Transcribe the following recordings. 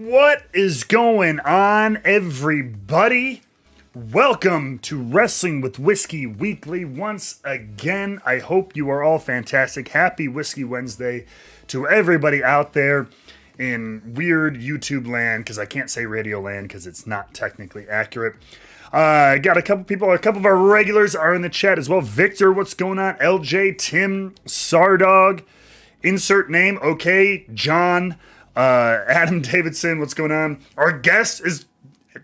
What is going on, everybody? Welcome to Wrestling with Whiskey Weekly once again. I hope you are all fantastic. Happy Whiskey Wednesday to everybody out there in weird YouTube land, because I can't say radio land because it's not technically accurate. I got a couple people, a couple of our regulars are in the chat as well. Victor, what's going on? LJ, Tim, Sardog, insert name, okay, John, Adam Davidson, what's going on? Our guest is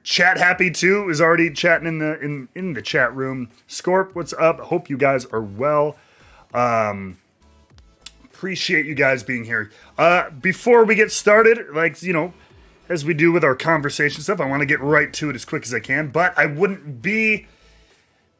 chat happy too, is already chatting in the chat room. Scorp, what's up? Hope you guys are well. Appreciate you guys being here. Before we get started, as we do with our conversation stuff, I want to get right to it as quick as I can, but I wouldn't be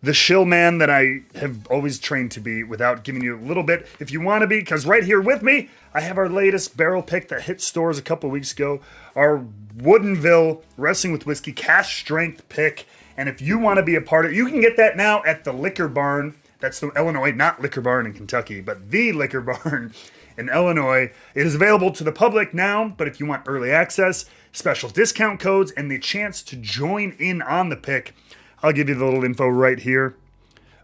the shill man that I have always trained to be without giving you a little bit, if you want to be, because right here with me, I have our latest barrel pick that hit stores a couple weeks ago, our Woodinville Wrestling with Whiskey Cash Strength pick, and if you want to be a part of it, you can get that now at the Liquor Barn. That's the Illinois, not Liquor Barn in Kentucky, but the Liquor Barn in Illinois. It is available to the public now, but if you want early access, special discount codes, and the chance to join in on the pick, I'll give you the little info right here.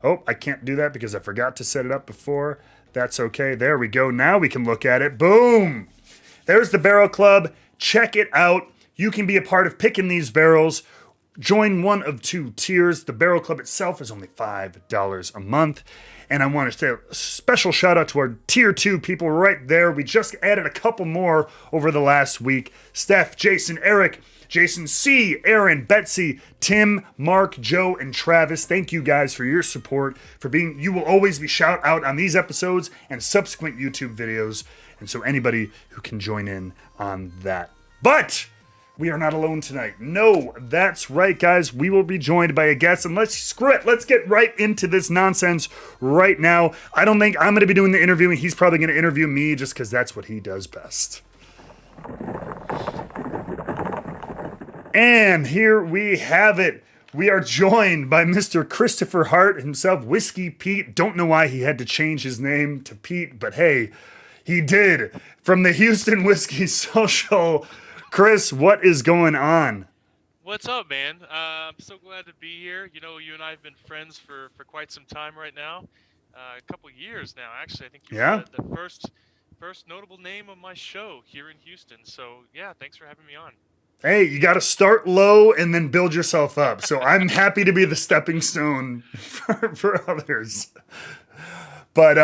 Oh, I can't do that because I forgot to set it up before. That's okay. There we go. Now we can look at it. Boom! There's the Barrel Club. Check it out. You can be a part of picking these barrels. Join one of two tiers. The Barrel Club itself is only $5 a month. And I want to say a special shout out to our tier 2 people right there. We just added a couple more over the last week. Steph, Jason, Eric, Jason C., Aaron, Betsy, Tim, Mark, Joe, and Travis. Thank you guys for your support, you will always be shout out on these episodes and subsequent YouTube videos. And so anybody who can join in on that. But we are not alone tonight. No, that's right, guys. We will be joined by a guest, and let's get right into this nonsense right now. I don't think I'm going to be doing the interviewing. He's probably going to interview me just because that's what he does best. And here we have it. We are joined by Mr. Christopher Hart himself, Whisky Pete. Don't know why he had to change his name to Pete, but hey, he did. From the Houston Whiskey Social. Chris, what is going on? What's up, man? I'm so glad to be here. You know, you and I have been friends for quite some time right now. A couple years now, actually. I think you're the first notable name of my show here in Houston. So, yeah, thanks for having me on. Hey, you got to start low and then build yourself up. So I'm happy to be the stepping stone for others. But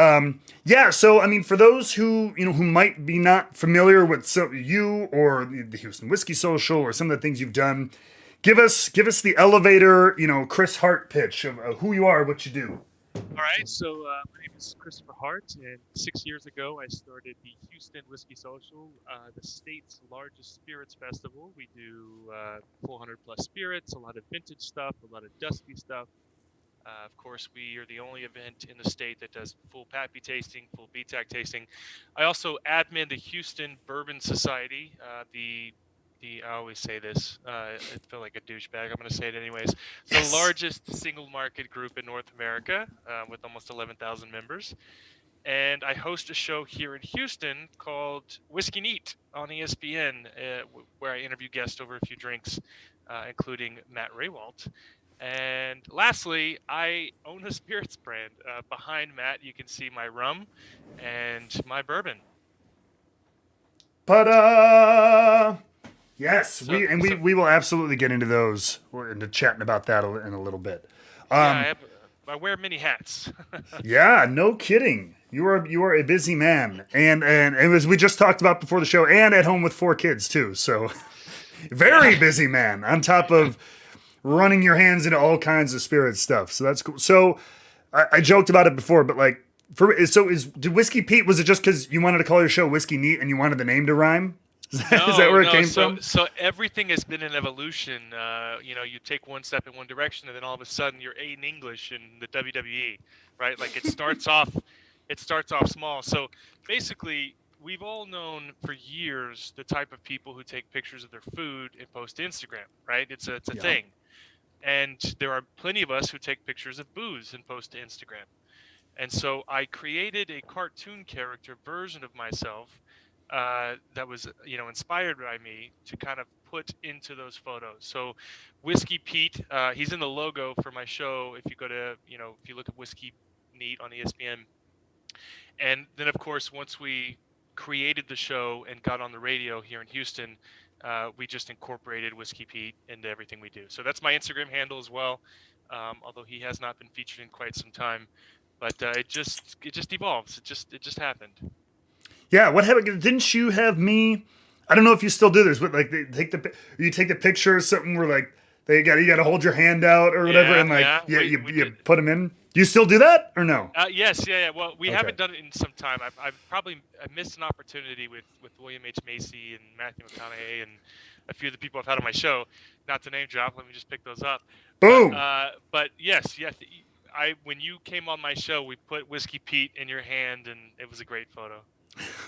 yeah, so I mean, for those who might be not familiar with you or the Houston Whiskey Social or some of the things you've done, give us the elevator, Kris Hart pitch of who you are, what you do. All right, so my name is Christopher Hart, and 6 years ago I started the Houston Whiskey Social, the state's largest spirits festival. We do 400 plus spirits, a lot of vintage stuff, a lot of dusty stuff. Of course, we are the only event in the state that does full Pappy tasting, full BTAC tasting. I also admin the Houston Bourbon Society, I always say this, I feel like a douchebag, I'm going to say it anyways. Yes. The largest single market group in North America with almost 11,000 members. And I host a show here in Houston called Whiskey Neat on ESPN, where I interview guests over a few drinks, including Matt Raywalt. And lastly, I own a spirits brand. Behind Matt, you can see my rum and my bourbon. Ta-da! Yes, we will absolutely get into those. We're into chatting about that in a little bit. I wear many hats. Yeah, no kidding. You are a busy man, and as we just talked about before the show, and at home with 4 kids too. So very busy man. On top of running your hands into all kinds of spirit stuff. So that's cool. So I joked about it before, but did Whisky Pete, was it just because you wanted to call your show Whiskey Neat and you wanted the name to rhyme? Is that where it came from? So everything has been an evolution. You take one step in one direction, and then all of a sudden you're A in English in the WWE, right? Like it starts off small. So basically, we've all known for years the type of people who take pictures of their food and post to Instagram, right? It's a thing. And there are plenty of us who take pictures of booze and post to Instagram. And so I created a cartoon character version of myself that was inspired by me to kind of put into those photos. So Whisky Pete, he's in the logo for my show. If you go to if you look at Whisky Neat on ESPN, and then of course once we created the show and got on the radio here in Houston, we just incorporated Whisky Pete into everything we do. So that's my Instagram handle as well, although he has not been featured in quite some time. But it just evolves. It just happened. Yeah, what happened? Didn't you have me? I don't know if you still do this, but like you take the picture or something where like you got to hold your hand out or whatever, and like you put them in. Do you still do that or no? Yes, yeah. Well, we haven't done it in some time. I missed an opportunity with William H. Macy and Matthew McConaughey and a few of the people I've had on my show. Not to name drop, let me just pick those up. Boom. But yes. When you came on my show, we put Whisky Pete in your hand, and it was a great photo.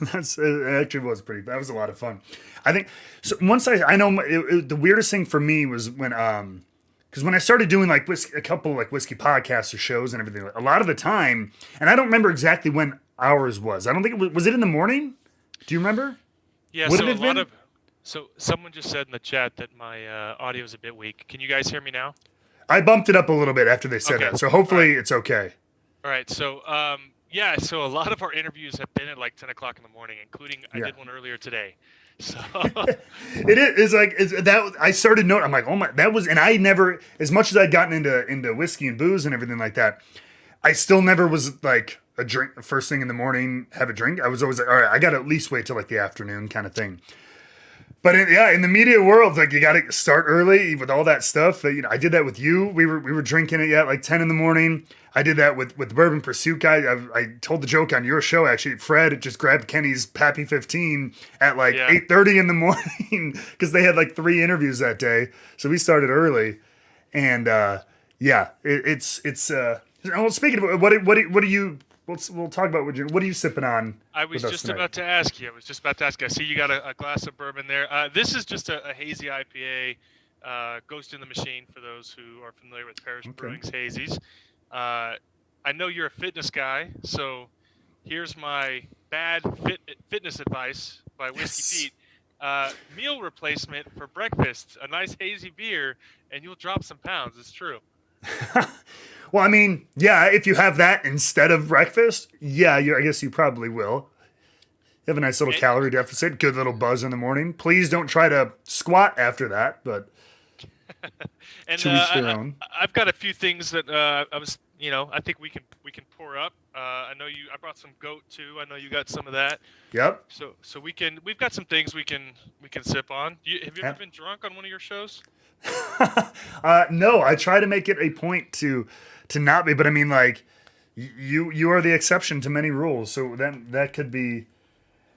It actually was that was a lot of fun. I think so. Once I know the weirdest thing for me was when because when I started doing like a couple like whiskey podcasts or shows and everything, a lot of the time, and I don't remember exactly when ours was. I don't think was it in the morning? Do you remember? Yeah. So someone just said in the chat that my audio is a bit weak. Can you guys hear me now? I bumped it up a little bit after they said that, so hopefully it's okay. All right. So so a lot of our interviews have been at like 10 o'clock in the morning, including I did one earlier today. So it's like that. I started noting. I'm like, oh my, that was, and I never, as much as I'd gotten into whiskey and booze and everything like that, I still never was like a drink first thing in the morning, have a drink. I was always like, all right, I got to at least wait till like the afternoon kind of thing. But in the media world, like you got to start early with all that stuff. I did that with you. We were drinking it at like 10 in the morning. I did that with the Bourbon Pursuit guy. I told the joke on your show actually. Fred just grabbed Kenny's Pappy 15 at like 8:30 in the morning because they had like 3 interviews that day. So we started early, and it's. Well, speaking of what do you? We'll talk about what are you sipping on? I was just about to ask you. I see you got a glass of bourbon there. This is just a hazy IPA, Ghost in the Machine for those who are familiar with Parish Brewing's hazies. I know you're a fitness guy, so here's my bad fitness advice by Whisky Pete. Meal replacement for breakfast, a nice hazy beer, and you'll drop some pounds. It's true. Well, I mean, yeah, if you have that instead of breakfast, I guess you probably will. You have a nice little calorie deficit, good little buzz in the morning. Please don't try to squat after that, but and to each their own. I've got a few things that I think we can pour up. I know I brought some goat too. I know you got some of that. Yep. So we've got some things we can sip on. Have you ever been drunk on one of your shows? No, I try to make it a point to not be, but I mean, like, you are the exception to many rules, so that could be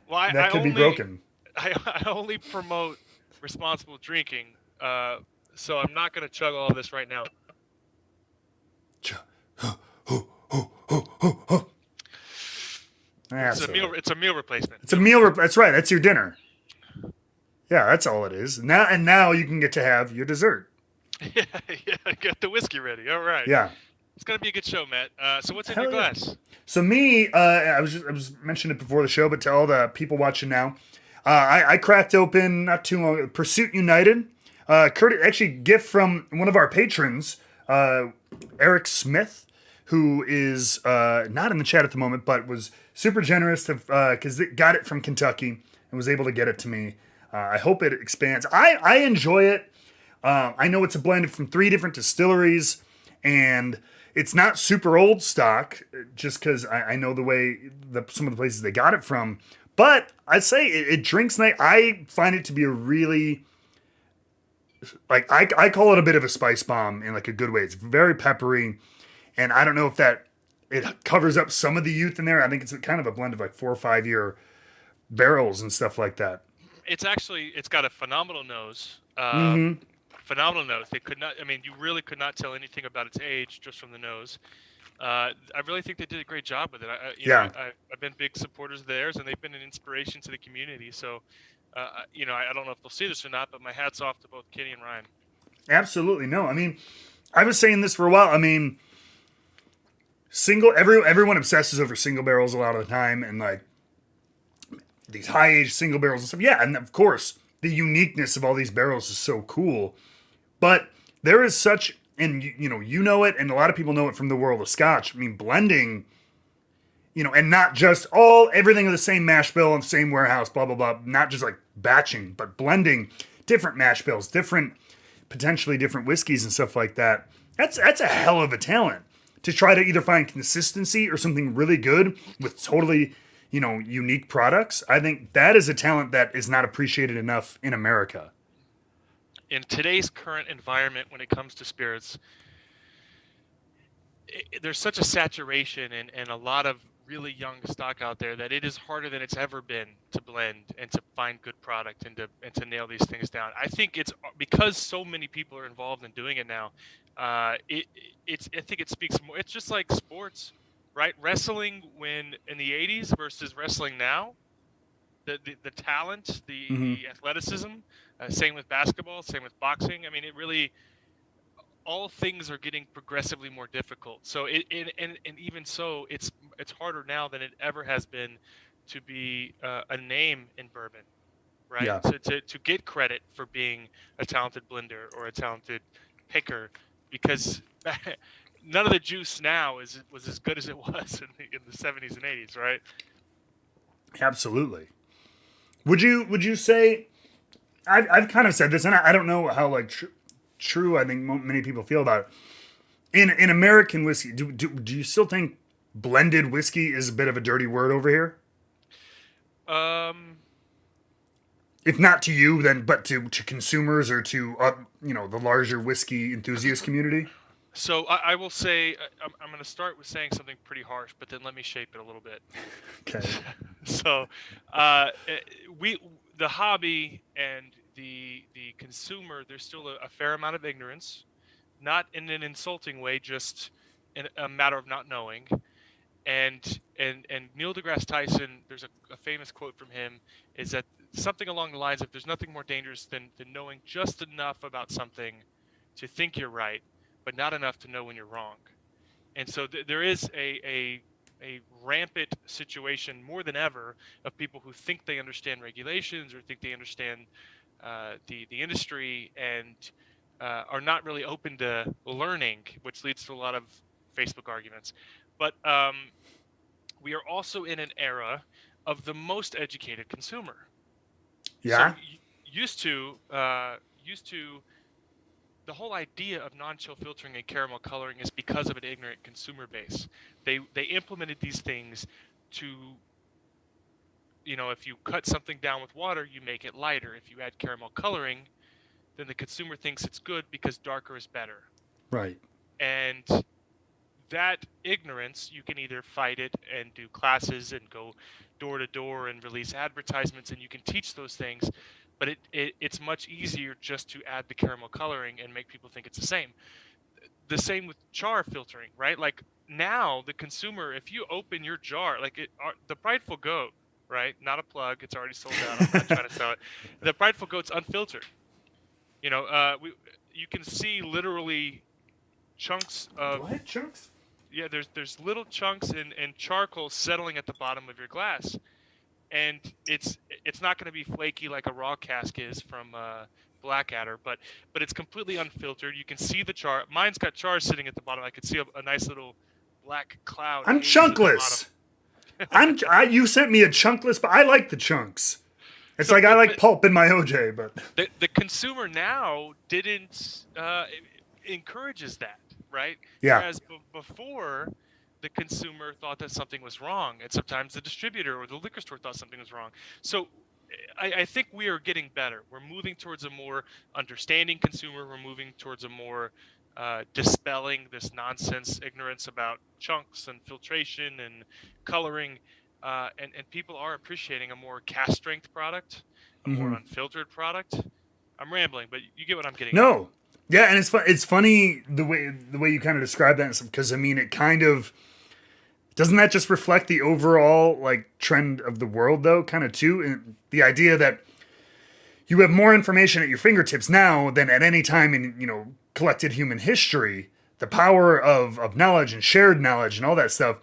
be broken. I only promote responsible drinking, so I'm not going to chug all of this right now. It's a meal replacement. It's a meal. That's right. That's your dinner. Yeah, that's all it is. Now you can get to have your dessert. Yeah, got the whiskey ready. All right. Yeah. It's gonna be a good show, Matt. So what's in your glass? So me, I was mentioning it before the show, but to all the people watching now, I cracked open not too long. Pursuit United, actually gift from one of our patrons, Eric Smith, who is not in the chat at the moment, but was super generous because it got it from Kentucky and was able to get it to me. I hope it expands. I enjoy it. I know it's a blend from 3 different distilleries, and it's not super old stock, just because I know the way some of the places they got it from. But I'd say it drinks nice. I find it to be a really, like, I call it a bit of a spice bomb in like a good way. It's very peppery, and I don't know if that it covers up some of the youth in there. I think it's kind of a blend of like 4 or 5 year barrels and stuff like that. It's got a phenomenal nose. Phenomenal nose. You really could not tell anything about its age just from the nose. I really think they did a great job with it. I've been big supporters of theirs, and they've been an inspiration to the community. So, I don't know if they'll see this or not, but my hat's off to both Kenny and Ryan. Absolutely. No, I mean, I was saying this for a while. I mean, everyone obsesses over single barrels a lot of the time, and like, these high aged single barrels and stuff. Yeah, and of course, the uniqueness of all these barrels is so cool. But there is such, and you know it, and a lot of people know it from the world of Scotch. I mean, blending, and not just everything of the same mash bill and same warehouse, blah blah blah. Not just like batching, but blending different mash bills, potentially different whiskeys and stuff like that. That's a hell of a talent to try to either find consistency or something really good with totally, unique products. I think that is a talent that is not appreciated enough in America. In today's current environment, when it comes to spirits, there's such a saturation and a lot of really young stock out there that it is harder than it's ever been to blend and to find good product and to nail these things down. I think it's because so many people are involved in doing it now. I think it speaks more. It's just like sports, right? Wrestling when in the 80s versus wrestling now. The talent, the athleticism. Same with basketball. Same with boxing. I mean, it really. All things are getting progressively more difficult. So and even so, it's harder now than it ever has been to be a name in bourbon, right? Yeah. To get credit for being a talented blender or a talented picker, because none of the juice now was as good as it was in the 70s and 80s, right? Absolutely. Would you say? I've kind of said this, and I don't know how true I think many people feel about it. In American whiskey, do you still think blended whiskey is a bit of a dirty word over here? If not to you, then but to consumers or to the larger whiskey enthusiast community. So I will say I'm going to start with saying something pretty harsh, but then let me shape it a little bit. Okay. So the hobby and the consumer, there's still a fair amount of ignorance, not in an insulting way, just in a matter of not knowing. And Neil deGrasse Tyson, there's a famous quote from him, is that something along the lines of, there's nothing more dangerous than knowing just enough about something to think you're right, but not enough to know when you're wrong. And so there is a rampant situation more than ever of people who think they understand regulations or think they understand the industry and are not really open to learning, which leads to a lot of Facebook arguments. But we are also in an era of the most educated consumer. Yeah. So used to the whole idea of non-chill filtering and caramel coloring is because of an ignorant consumer base. They implemented these things to, if you cut something down with water, you make it lighter. If you add caramel coloring, then the consumer thinks it's good because darker is better. Right. And that ignorance, you can either fight it and do classes and go door to door and release advertisements, and you can teach those things. But it's much easier just to add the caramel coloring and make people think it's the same. The same with char filtering, right? Like now, the consumer, if you open your jar, the Prideful Goat, right? Not a plug. It's already sold out. I'm not trying to sell it. The Prideful Goat's unfiltered. You can see literally chunks of. What chunks? Yeah, there's little chunks and charcoal settling at the bottom of your glass. And it's not going to be flaky like a raw cask is from Blackadder, but it's completely unfiltered. You can see the char. Mine's got char sitting at the bottom. I could see a nice little black cloud. I'm chunkless. You sent me a chunkless, but I like the chunks. It's I like pulp in my OJ, but the consumer now didn't encourages that, right? Yeah. Whereas before, the consumer thought that something was wrong, and sometimes the distributor or the liquor store thought something was wrong. So I think we are getting better. We're moving towards a more understanding consumer. We're moving towards a more dispelling this nonsense ignorance about chunks and filtration and coloring. And people are appreciating a more cast strength product, a more unfiltered product. I'm rambling, but you get what I'm getting at. No. Yeah, and it's funny the way you kind of describe that, because I mean it kind of doesn't that just reflect the overall trend of the world though, kind of too, and the idea that you have more information at your fingertips now than at any time in collected human history. The power of knowledge and shared knowledge and all that stuff.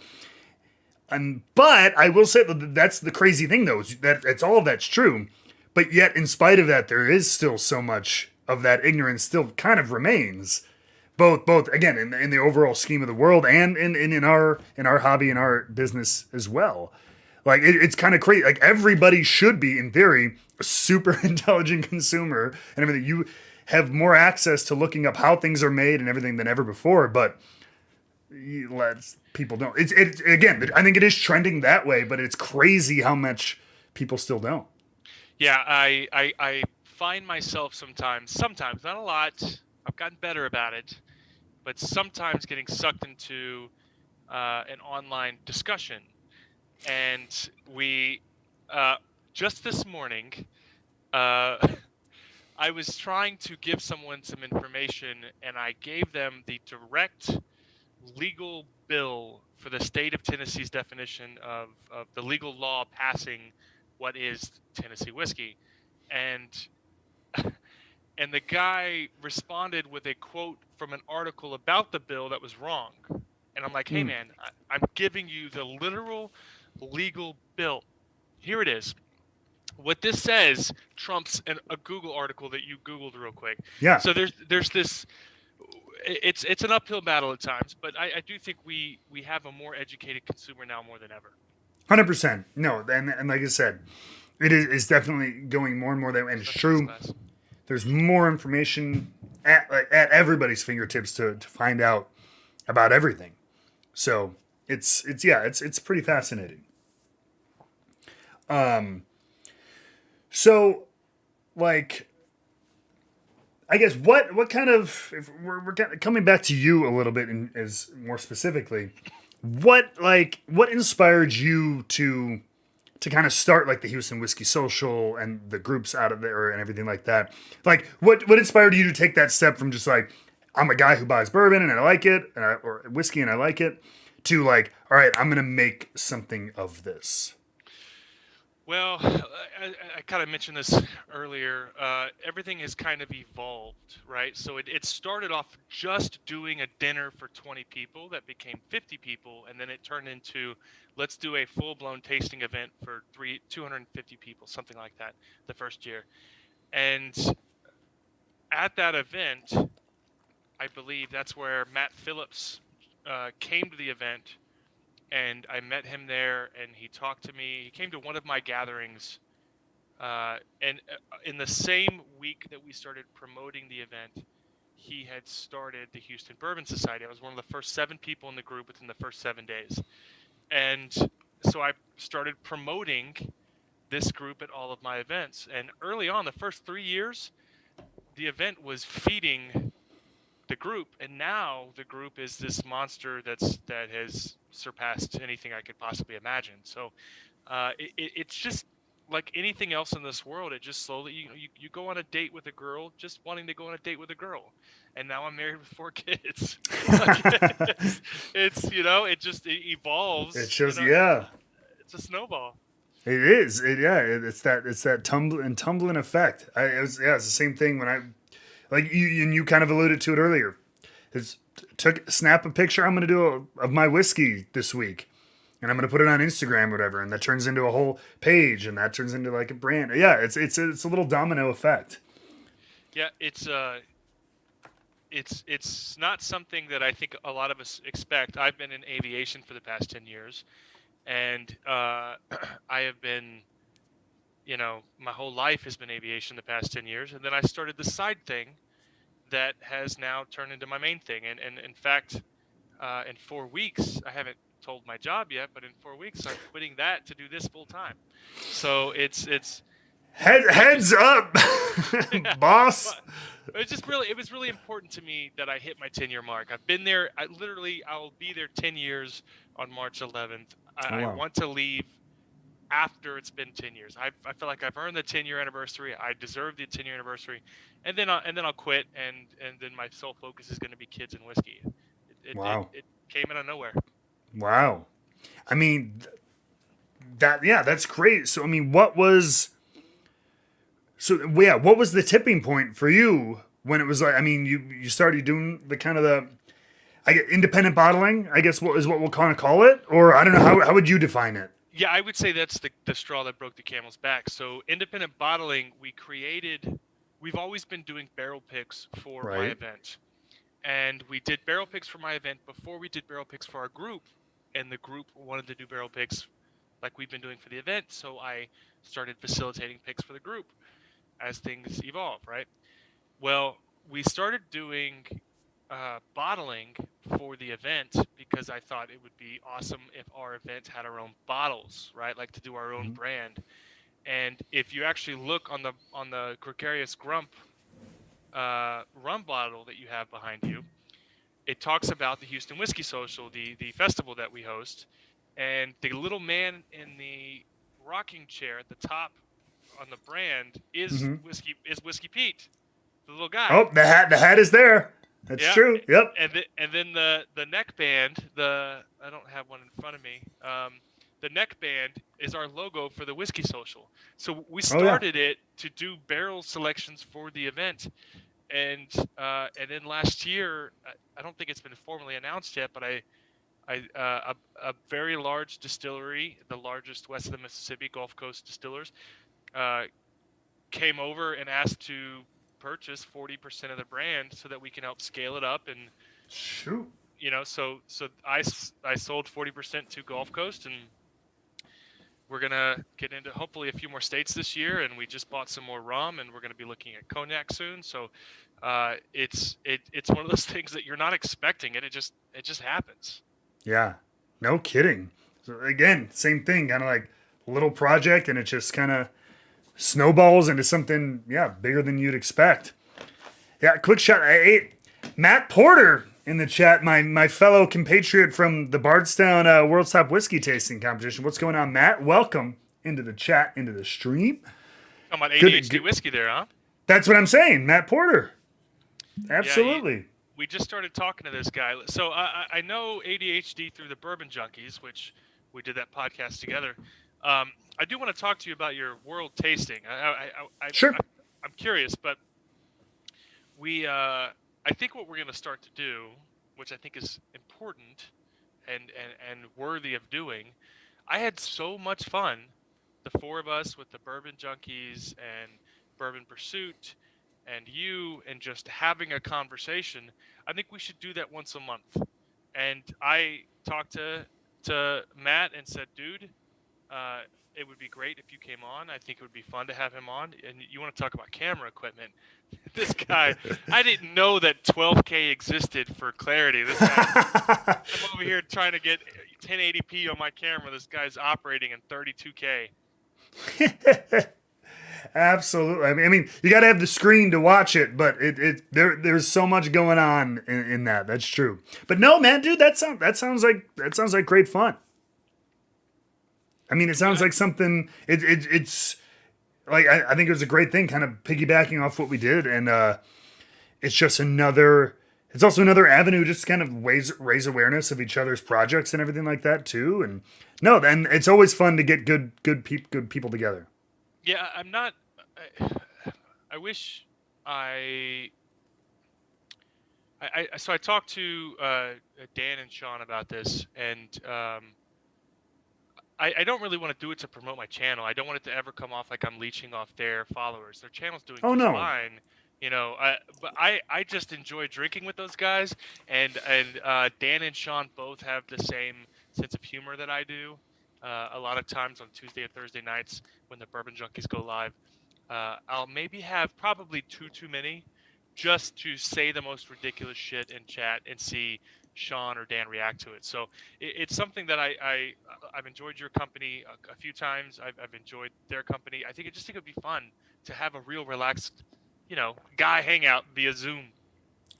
But I will say that's the crazy thing, though, is that it's all of that's true. But yet, in spite of that, there is still so much of that ignorance still kind of remains. Both again in the overall scheme of the world and in our hobby and our business as well. Like it's kind of crazy. Like everybody should be, in theory, a super intelligent consumer and everything. You have more access to looking up how things are made and everything than ever before. But people don't. It's again. I think it is trending that way, but it's crazy how much people still don't. Yeah, I find myself sometimes, not a lot. I've gotten better about it, but sometimes getting sucked into an online discussion. And we, just this morning, I was trying to give someone some information, and I gave them the direct legal bill for the state of Tennessee's definition of the legal law passing what is Tennessee whiskey. And and the guy responded with a quote from an article about the bill that was wrong. And I'm like, hey, man, I'm giving you the literal legal bill. Here it is. What this says trumps a Google article that you Googled real quick. Yeah. So there's this. It's an uphill battle at times, but I do think we have a more educated consumer now more than ever. 100%. No, and like I said, it's definitely going more and more that way. And it's true. There's more information at everybody's fingertips to find out about everything. So it's pretty fascinating. So like, I guess what kind of, if we're coming back to you a little bit as more specifically, what inspired you to kind of start like the Houston Whiskey Social and the groups out of there and everything like that? Like what inspired you to take that step from just like, I'm a guy who buys bourbon and I like it, or whiskey and I like it, to like, all right, I'm going to make something of this? Well, I kind of mentioned this earlier. Everything has kind of evolved, right? So it started off just doing a dinner for 20 people that became 50 people, and then it turned into, let's do a full-blown tasting event for 250 people, something like that, the first year. And at that event, I believe that's where Matt Phillips came to the event. And I met him there, and he talked to me. He came to one of my gatherings, and in the same week that we started promoting the event, he had started the Houston Bourbon Society. I was one of the first 7 people in the group within the first 7 days. And so I started promoting this group at all of my events. And early on, the first 3 years, the event was feeding the group, and now the group is this monster that has surpassed anything I could possibly imagine. So it's just like anything else in this world. It just slowly you go on a date with a girl just wanting to go on a date with a girl, and now I'm married with 4 kids. It just evolves. It's just it's a snowball. It is. It's that tumbling effect. It's the same thing when I. Like you kind of alluded to it earlier. Snap a picture I'm going to do of my whiskey this week, and I'm going to put it on Instagram or whatever, and that turns into a whole page, and that turns into like a brand. Yeah, it's a little domino effect. Yeah, it's not something that I think a lot of us expect. I've been in aviation for the past 10 years, and I have been. My whole life has been aviation the past 10 years. And then I started the side thing that has now turned into my main thing. And in fact, in 4 weeks, I haven't told my job yet, but in 4 weeks, I'm quitting that to do this full time. So it's heads up, boss. It was really important to me that I hit my 10-year mark. I've been there. I'll be there 10 years on March 11th. I want to leave after it's been 10 years. I feel like I've earned the 10-year anniversary. I deserve the 10-year anniversary, and then I'll quit, and then my sole focus is going to be kids and whiskey. Wow. It came out of nowhere. Wow. I mean, that's great. So I mean, what was the tipping point for you when it was like, I mean, you started doing the kind of I get independent bottling, I guess what we'll kind of call it, or I don't know, how would you define it? Yeah, I would say that's the straw that broke the camel's back. So independent bottling, we've always been doing barrel picks for my Right. event. And we did barrel picks for my event before we did barrel picks for our group. And the group wanted to do barrel picks like we've been doing for the event. So I started facilitating picks for the group as things evolve, right? Well, we started doing bottling for the event because I thought it would be awesome if our event had our own bottles, right? Like to do our own brand. And if you actually look on the Gregarious Grump rum bottle that you have behind you, it talks about the Houston Whiskey Social, the festival that we host, and the little man in the rocking chair at the top on the brand is Whisky Pete, the little guy. Oh, the hat is there. That's true. Yep. And then the neckband, I don't have one in front of me. The neckband is our logo for the Whiskey Social. So we started it to do barrel selections for the event. And then last year, I don't think it's been formally announced yet, but a very large distillery, the largest west of the Mississippi Gulf Coast distillers, came over and asked to purchase 40% of the brand so that we can help scale it up. And shoot, so I sold 40% to Gulf Coast, and we're gonna get into hopefully a few more states this year, and we just bought some more rum, and we're gonna be looking at cognac soon. So it's one of those things that you're not expecting it. It just happens. Yeah, no kidding. So again, same thing, kind of like a little project, and it just kind of snowballs into something, bigger than you'd expect. Yeah, quick shout. Matt Porter in the chat, my fellow compatriot from the Bardstown World's Top Whiskey Tasting Competition. What's going on, Matt? Welcome into the chat, into the stream. Talking about ADHD whiskey there, huh? That's what I'm saying, Matt Porter. Absolutely. Yeah, we just started talking to this guy. So I know ADHD through the Bourbon Junkies, which we did that podcast together. I do want to talk to you about your world tasting. Sure. I'm curious, but I think what we're going to start to do, which I think is important and worthy of doing, I had so much fun, the four of us with the Bourbon Junkies and Bourbon Pursuit and you, and just having a conversation. I think we should do that once a month. And I talked to Matt and said, dude, it would be great if you came on. I think it would be fun to have him on. And you want to talk about camera equipment. This guy, I didn't know that 12K existed for clarity. This guy, I'm over here trying to get 1080p on my camera. This guy's operating in 32K. Absolutely. I mean, you got to have the screen to watch it, but there's so much going on in that. That's true. But no, man, dude, that sounds like great fun. I mean, it sounds like something. It's like I think it was a great thing, kind of piggybacking off what we did, and it's just another. It's also another avenue, just to kind of raise awareness of each other's projects and everything like that too. And no, then it's always fun to get good people together. Yeah, I'm not. I wish so I talked to Dan and Sean about this, and I don't really want to do it to promote my channel. I don't want it to ever come off like I'm leeching off their followers. Their channel's doing fine, but I just enjoy drinking with those guys, and Dan and Sean both have the same sense of humor that I do. A lot of times on Tuesday or Thursday nights when the Bourbon Junkies go live, I'll maybe have probably too many just to say the most ridiculous shit in chat and see Sean or Dan react to it. So it's something that I've enjoyed your company a few times. I've enjoyed their company. I think it would be fun to have a real relaxed, guy hangout via Zoom.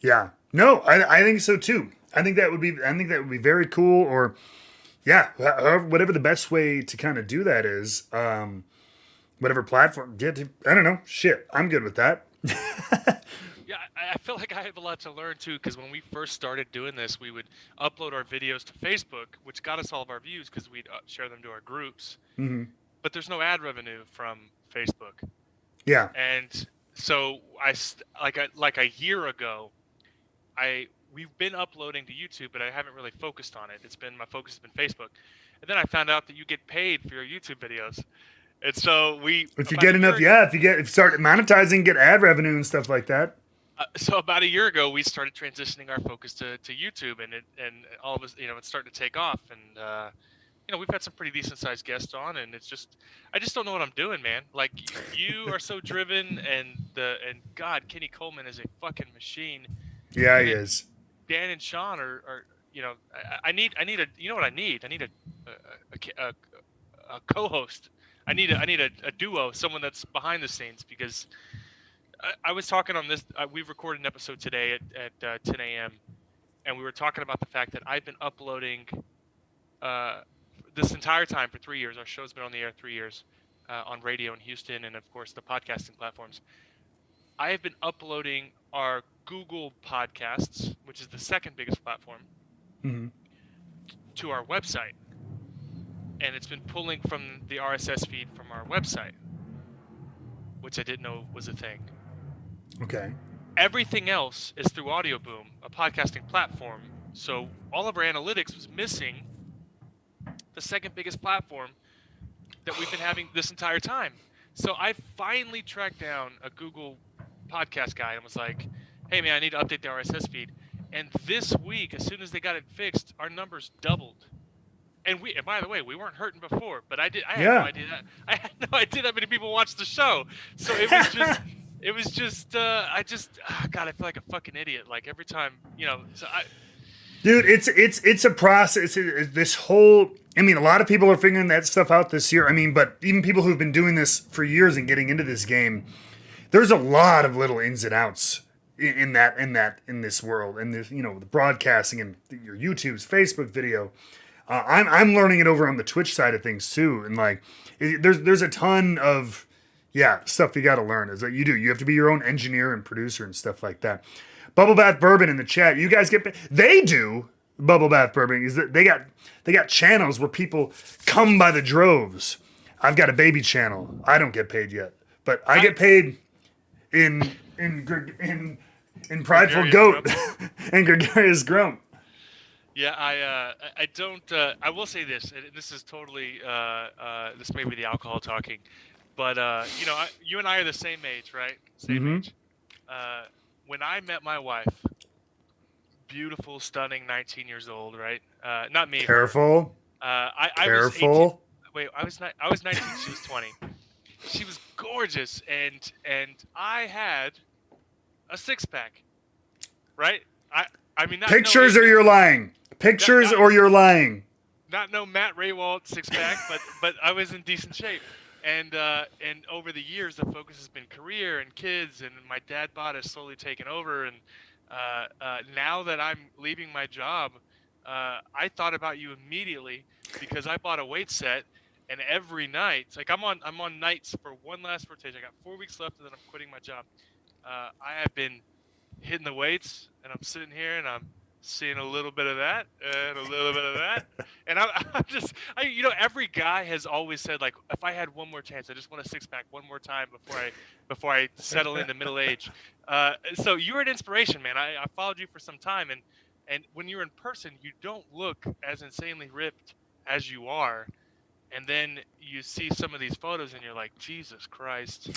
Yeah, no, I think so too. I think that would be very cool. Or yeah, whatever the best way to kind of do that is, whatever platform. I don't know. Shit, I'm good with that. Yeah, I feel like I have a lot to learn too, because when we first started doing this, we would upload our videos to Facebook, which got us all of our views because we'd share them to our groups. Mm-hmm. But there's no ad revenue from Facebook. Yeah. And so like a year ago, we've been uploading to YouTube, but I haven't really focused on it. My focus has been Facebook. And then I found out that you get paid for your YouTube videos. And so if you get enough, if you start monetizing, get ad revenue and stuff like that. So about a year ago, we started transitioning our focus to YouTube, and all of us, it's starting to take off. And we've had some pretty decent sized guests on, and I just don't know what I'm doing, man. Like, you are so driven, and God, Kenny Coleman is a fucking machine. Yeah, he is. Dan and Sean are I need a, you know what I need? I need a co-host. I need a duo, someone that's behind the scenes, because I was talking on this. We've recorded an episode today at 10 a.m. and we were talking about the fact that I've been uploading this entire time for 3 years. Our show's been on the air 3 years on radio in Houston, and of course the podcasting platforms. I have been uploading our Google Podcasts, which is the second biggest platform, to our website. And it's been pulling from the RSS feed from our website, which I didn't know was a thing. Okay. Everything else is through Audio Boom, a podcasting platform. So all of our analytics was missing the second biggest platform that we've been having this entire time. So I finally tracked down a Google podcast guy and was like, hey man, I need to update the RSS feed. And this week, as soon as they got it fixed, our numbers doubled. And by the way, we weren't hurting before, but I had no idea that. I had no idea that many people watched the show. So God, I feel like a fucking idiot. Like every time, Dude, it's a process. This whole, a lot of people are figuring that stuff out this year. But even people who've been doing this for years and getting into this game, there's a lot of little ins and outs in this world, and this, the broadcasting and your YouTube's Facebook video. I'm learning it over on the Twitch side of things too, and like there's a ton of stuff you got to learn. Is that you have to be your own engineer and producer and stuff like that. Bubble Bath Bourbon in the chat. You guys get paid. They do. Bubble Bath Bourbon is that they got channels where people come by the droves. I've got a baby channel. I don't get paid yet, but I get paid in Prideful Goat and Gregarious Grump. Yeah, I don't. I will say this. And this is totally. This may be the alcohol talking, but you and I are the same age, right? Same age. When I met my wife, beautiful, stunning, 19 years old, right? Not me. Careful. Careful. I was 19. She was 20. She was gorgeous, and I had a six-pack, right? Pictures or you're lying. Pictures or you're lying. Not no Matt Raywalt six-pack, but I was in decent shape. And over the years, the focus has been career and kids, and my dad bod has slowly taken over. And now that I'm leaving my job, I thought about you immediately because I bought a weight set, and every night, like I'm on nights for one last rotation. I got 4 weeks left, and then I'm quitting my job. I have been hitting the weights, and I'm sitting here, and I'm seeing a little bit of that and a little bit of that, and I'm just, every guy has always said, like, if I had one more chance, I just want a six-pack one more time before I settle into middle age. So you're an inspiration, man. I followed you for some time, and when you're in person, you don't look as insanely ripped as you are. And then you see some of these photos, and you're like, Jesus Christ.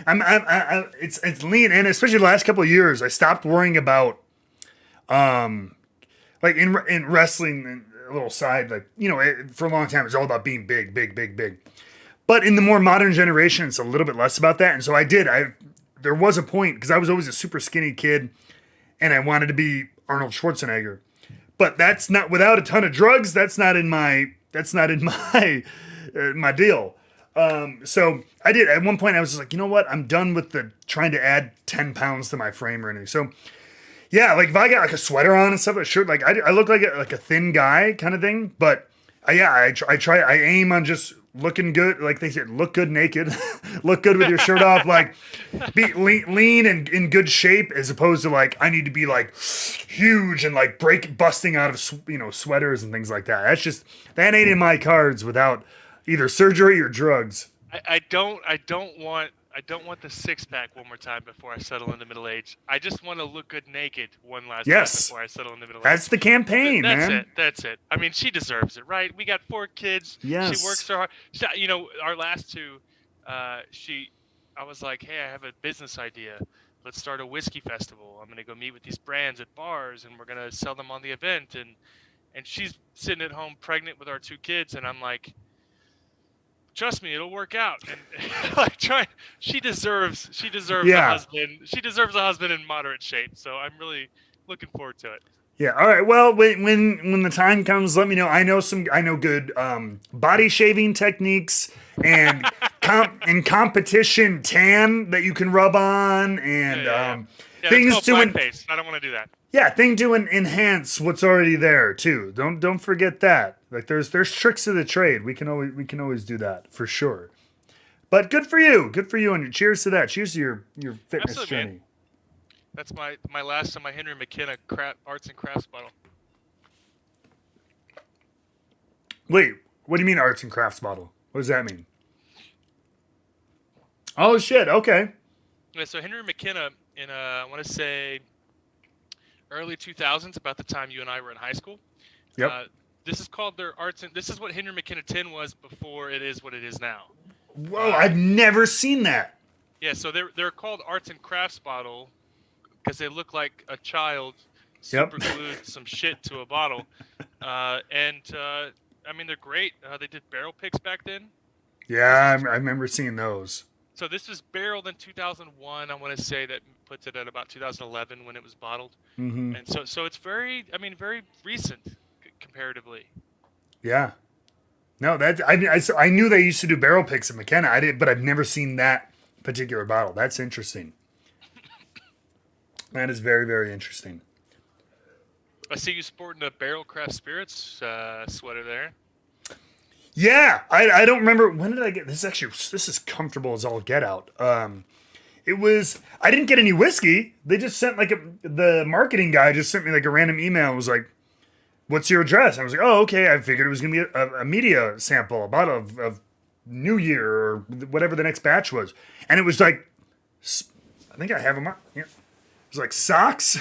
It's lean, and especially the last couple of years, I stopped worrying about, like in wrestling. A little side, like for a long time, it was all about being big, big, big, big. But in the more modern generation, it's a little bit less about that. And so there was a point because I was always a super skinny kid, and I wanted to be Arnold Schwarzenegger. But that's not without a ton of drugs. That's not in my my deal. So I did at one point. I was just like, you know what? I'm done with the trying to add 10 pounds to my frame or anything. So yeah, like if I got like a sweater on and stuff, a shirt, like I look like a thin guy kind of thing. But I aim on just looking good. Like they said, look good naked, look good with your shirt off, like be lean and in good shape, as opposed to like I need to be like huge and like busting out of sweaters and things like that. That ain't in my cards without either surgery or drugs. I don't want I don't want the six pack one more time before I settle into middle age. I just want to look good naked one last time Yes, before I settle into middle age. that's the campaign, That's man. it. That's it. I mean, she deserves it, right? We got 4 kids. She works Yes. so hard. Our last two, I was like, hey, I have a business idea. Let's start a whiskey festival. I'm gonna go meet with these brands at bars, and we're gonna sell them on the event. And she's sitting at home pregnant with our 2 kids, and I'm like, trust me, it'll work out. And like, she deserves a Yeah. husband. She deserves a husband in moderate shape. So I'm really looking forward to it. Yeah. All right. Well, when the time comes, let me know. I know good body shaving techniques and competition tan that you can rub on and Yeah, things that's to called blackface. I don't want to do that. thing to enhance what's already there too. Don't forget that. Like there's tricks of the trade. We can always do that for sure. But good for you. Good for you. And cheers to that. Cheers to your fitness Absolutely, journey. man. That's my last of my Henry McKenna arts and crafts bottle. Wait, what do you mean arts and crafts bottle? What does that mean? Oh shit. Okay. Yeah, so Henry McKenna in I want to say early 2000s, about the time you and I were in high school. Yep. This is called their arts and this is what Henry McKenna tin was before it is what it is now. Whoa, I've never seen that. Yeah, so they're called arts and crafts bottle because they look like a child super glued some shit to a bottle. I mean, they're great. They did barrel picks back then. Yeah, I remember seeing those. So this was barreled in 2001. I want to say that puts it at about 2011 when it was bottled. Mm-hmm. And so it's very recent comparatively. Yeah. No, I knew they used to do barrel picks at McKenna. But I've never seen that particular bottle. That's interesting. That is very, very interesting. I see you sporting a Barrel Craft Spirits sweater there. Yeah, I don't remember when did I get this. This is comfortable as all get out. It was I didn't get any whiskey. They just sent the marketing guy just sent me like a random email. And was like, "What's your address?" I was like, "Oh, okay." I figured it was gonna be a media sample, a bottle of New Year or whatever the next batch was, and it was like, I think I have them. Yeah. It was like socks.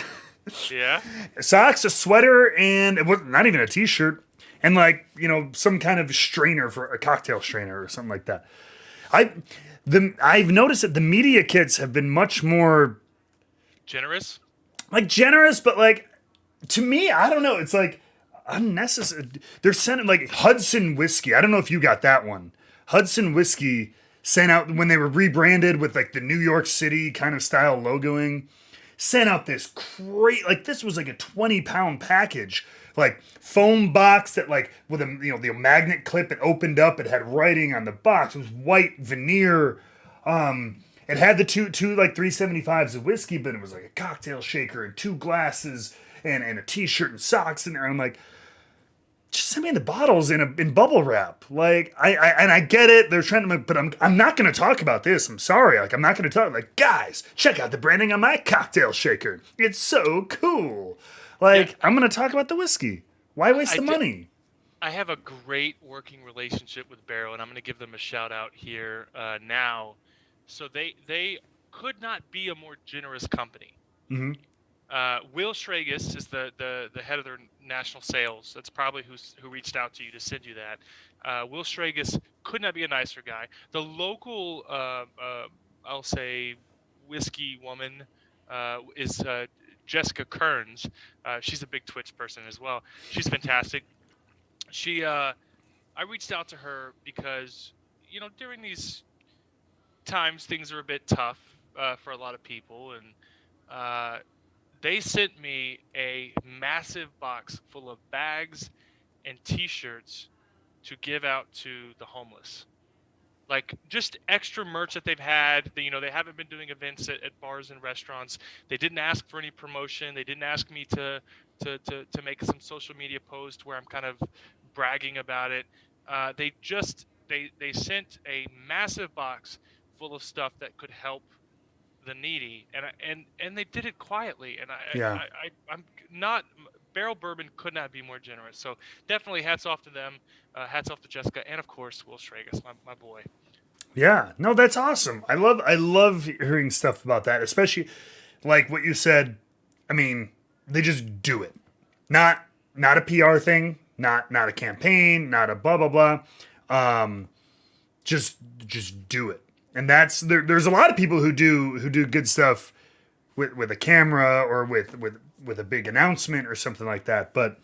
Yeah. Socks, a sweater, and it was not even a t-shirt, and some kind of strainer for a cocktail strainer or something like that. I've noticed that the media kits have been much more generous, but to me, I don't know. It's like unnecessary. They're sending like Hudson Whiskey. I don't know if you got that one. Hudson Whiskey sent out when they were rebranded with like the New York City kind of style logoing. Sent out this this was like a 20-pound package, like foam box that with the magnet clip, it opened up, it had writing on the box, it was white veneer, it had the two like 375s of whiskey, but it was like a cocktail shaker and 2 glasses and a t-shirt and socks in there. I'm like, just send me the bottles in bubble wrap. I get it. They're trying to, but I'm not going to talk about this. I'm sorry. I'm not going to talk. Guys, check out the branding on my cocktail shaker. It's so cool. I'm going to talk about the whiskey. Why waste the money? I have a great working relationship with Barrel, and I'm going to give them a shout out here now. So they could not be a more generous company. Mm-hmm. Will Schragus is the head of their national sales. That's probably who reached out to you to send you that. Will Schragus could not be a nicer guy. The local, I'll say, whiskey woman is Jessica Kearns. She's a big Twitch person as well. She's fantastic. I reached out to her because during these times things are a bit tough for a lot of people, and they sent me a massive box full of bags and t-shirts to give out to the homeless. Just extra merch that they've had. They haven't been doing events at bars and restaurants. They didn't ask for any promotion. They didn't ask me to make some social media post where I'm kind of bragging about it. They sent a massive box full of stuff that could help the needy, and they did it quietly, and I'm not Barrel Bourbon could not be more generous. So definitely hats off to them, hats off to Jessica, and of course Will Schragus, my boy. Yeah, no, that's awesome. I love hearing stuff about that, especially like what you said. I mean, they just do it. Not not a PR thing, not a campaign, not a blah blah blah. Um, just do it. And there's a lot of people who do good stuff with a camera or with a big announcement or something like that. But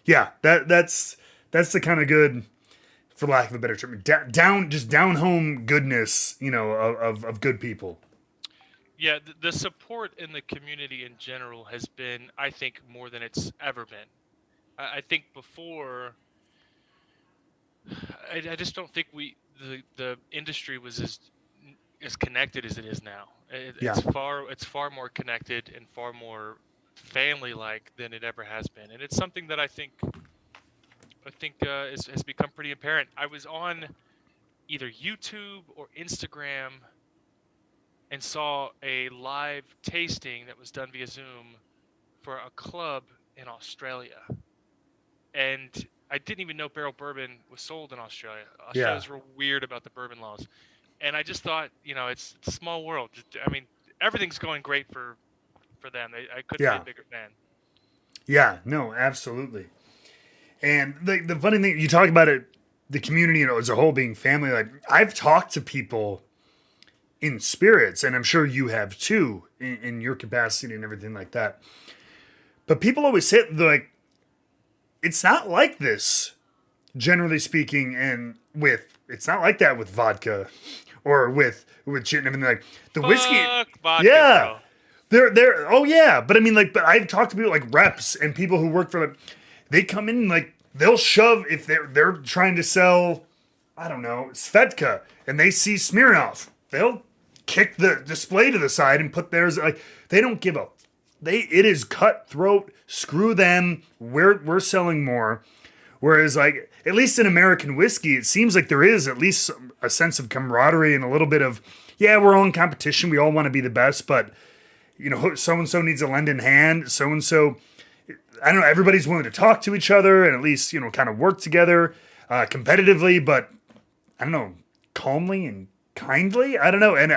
yeah, that's the kind of good, for lack of a better term, down home goodness, of good people. Yeah, the support in the community in general has been, I think, more than it's ever been. I think before, I just don't think the industry was as connected as it is now. Yeah, It's far more connected and far more family like than it ever has been, and it's something that I think has become pretty apparent. I was on either YouTube or Instagram and saw a live tasting that was done via Zoom for a club in Australia, and I didn't even know barrel bourbon was sold in Australia. yeah, Australia's real weird about the bourbon laws, and I just thought, it's a small world. I mean, everything's going great for them. I couldn't be a yeah, bigger fan. yeah. No, absolutely. And the funny thing, you talk about it, the community, as a whole being family. Like, I've talked to people in spirits, and I'm sure you have too, in your capacity and everything like that. But people always say, like, it's not like this, generally speaking, and it's not like that with vodka or with gin and everything. Like the whiskey, Fuck vodka, yeah, bro. they're oh yeah. But I mean, like, but I've talked to people like reps and people who work for them. They come in, like, they'll shove if they're trying to sell, I don't know, Svedka, and they see Smirnoff, they'll kick the display to the side and put theirs. Like, they don't give a, it is cutthroat. Screw them. We're selling more. Whereas, like, at least in American whiskey, it seems like there is at least a sense of camaraderie and a little bit of, yeah, we're all in competition. We all want to be the best, but so and so needs a lending hand. So and so, I don't know. Everybody's willing to talk to each other and at least kind of work together competitively, but I don't know, calmly and kindly. I don't know. And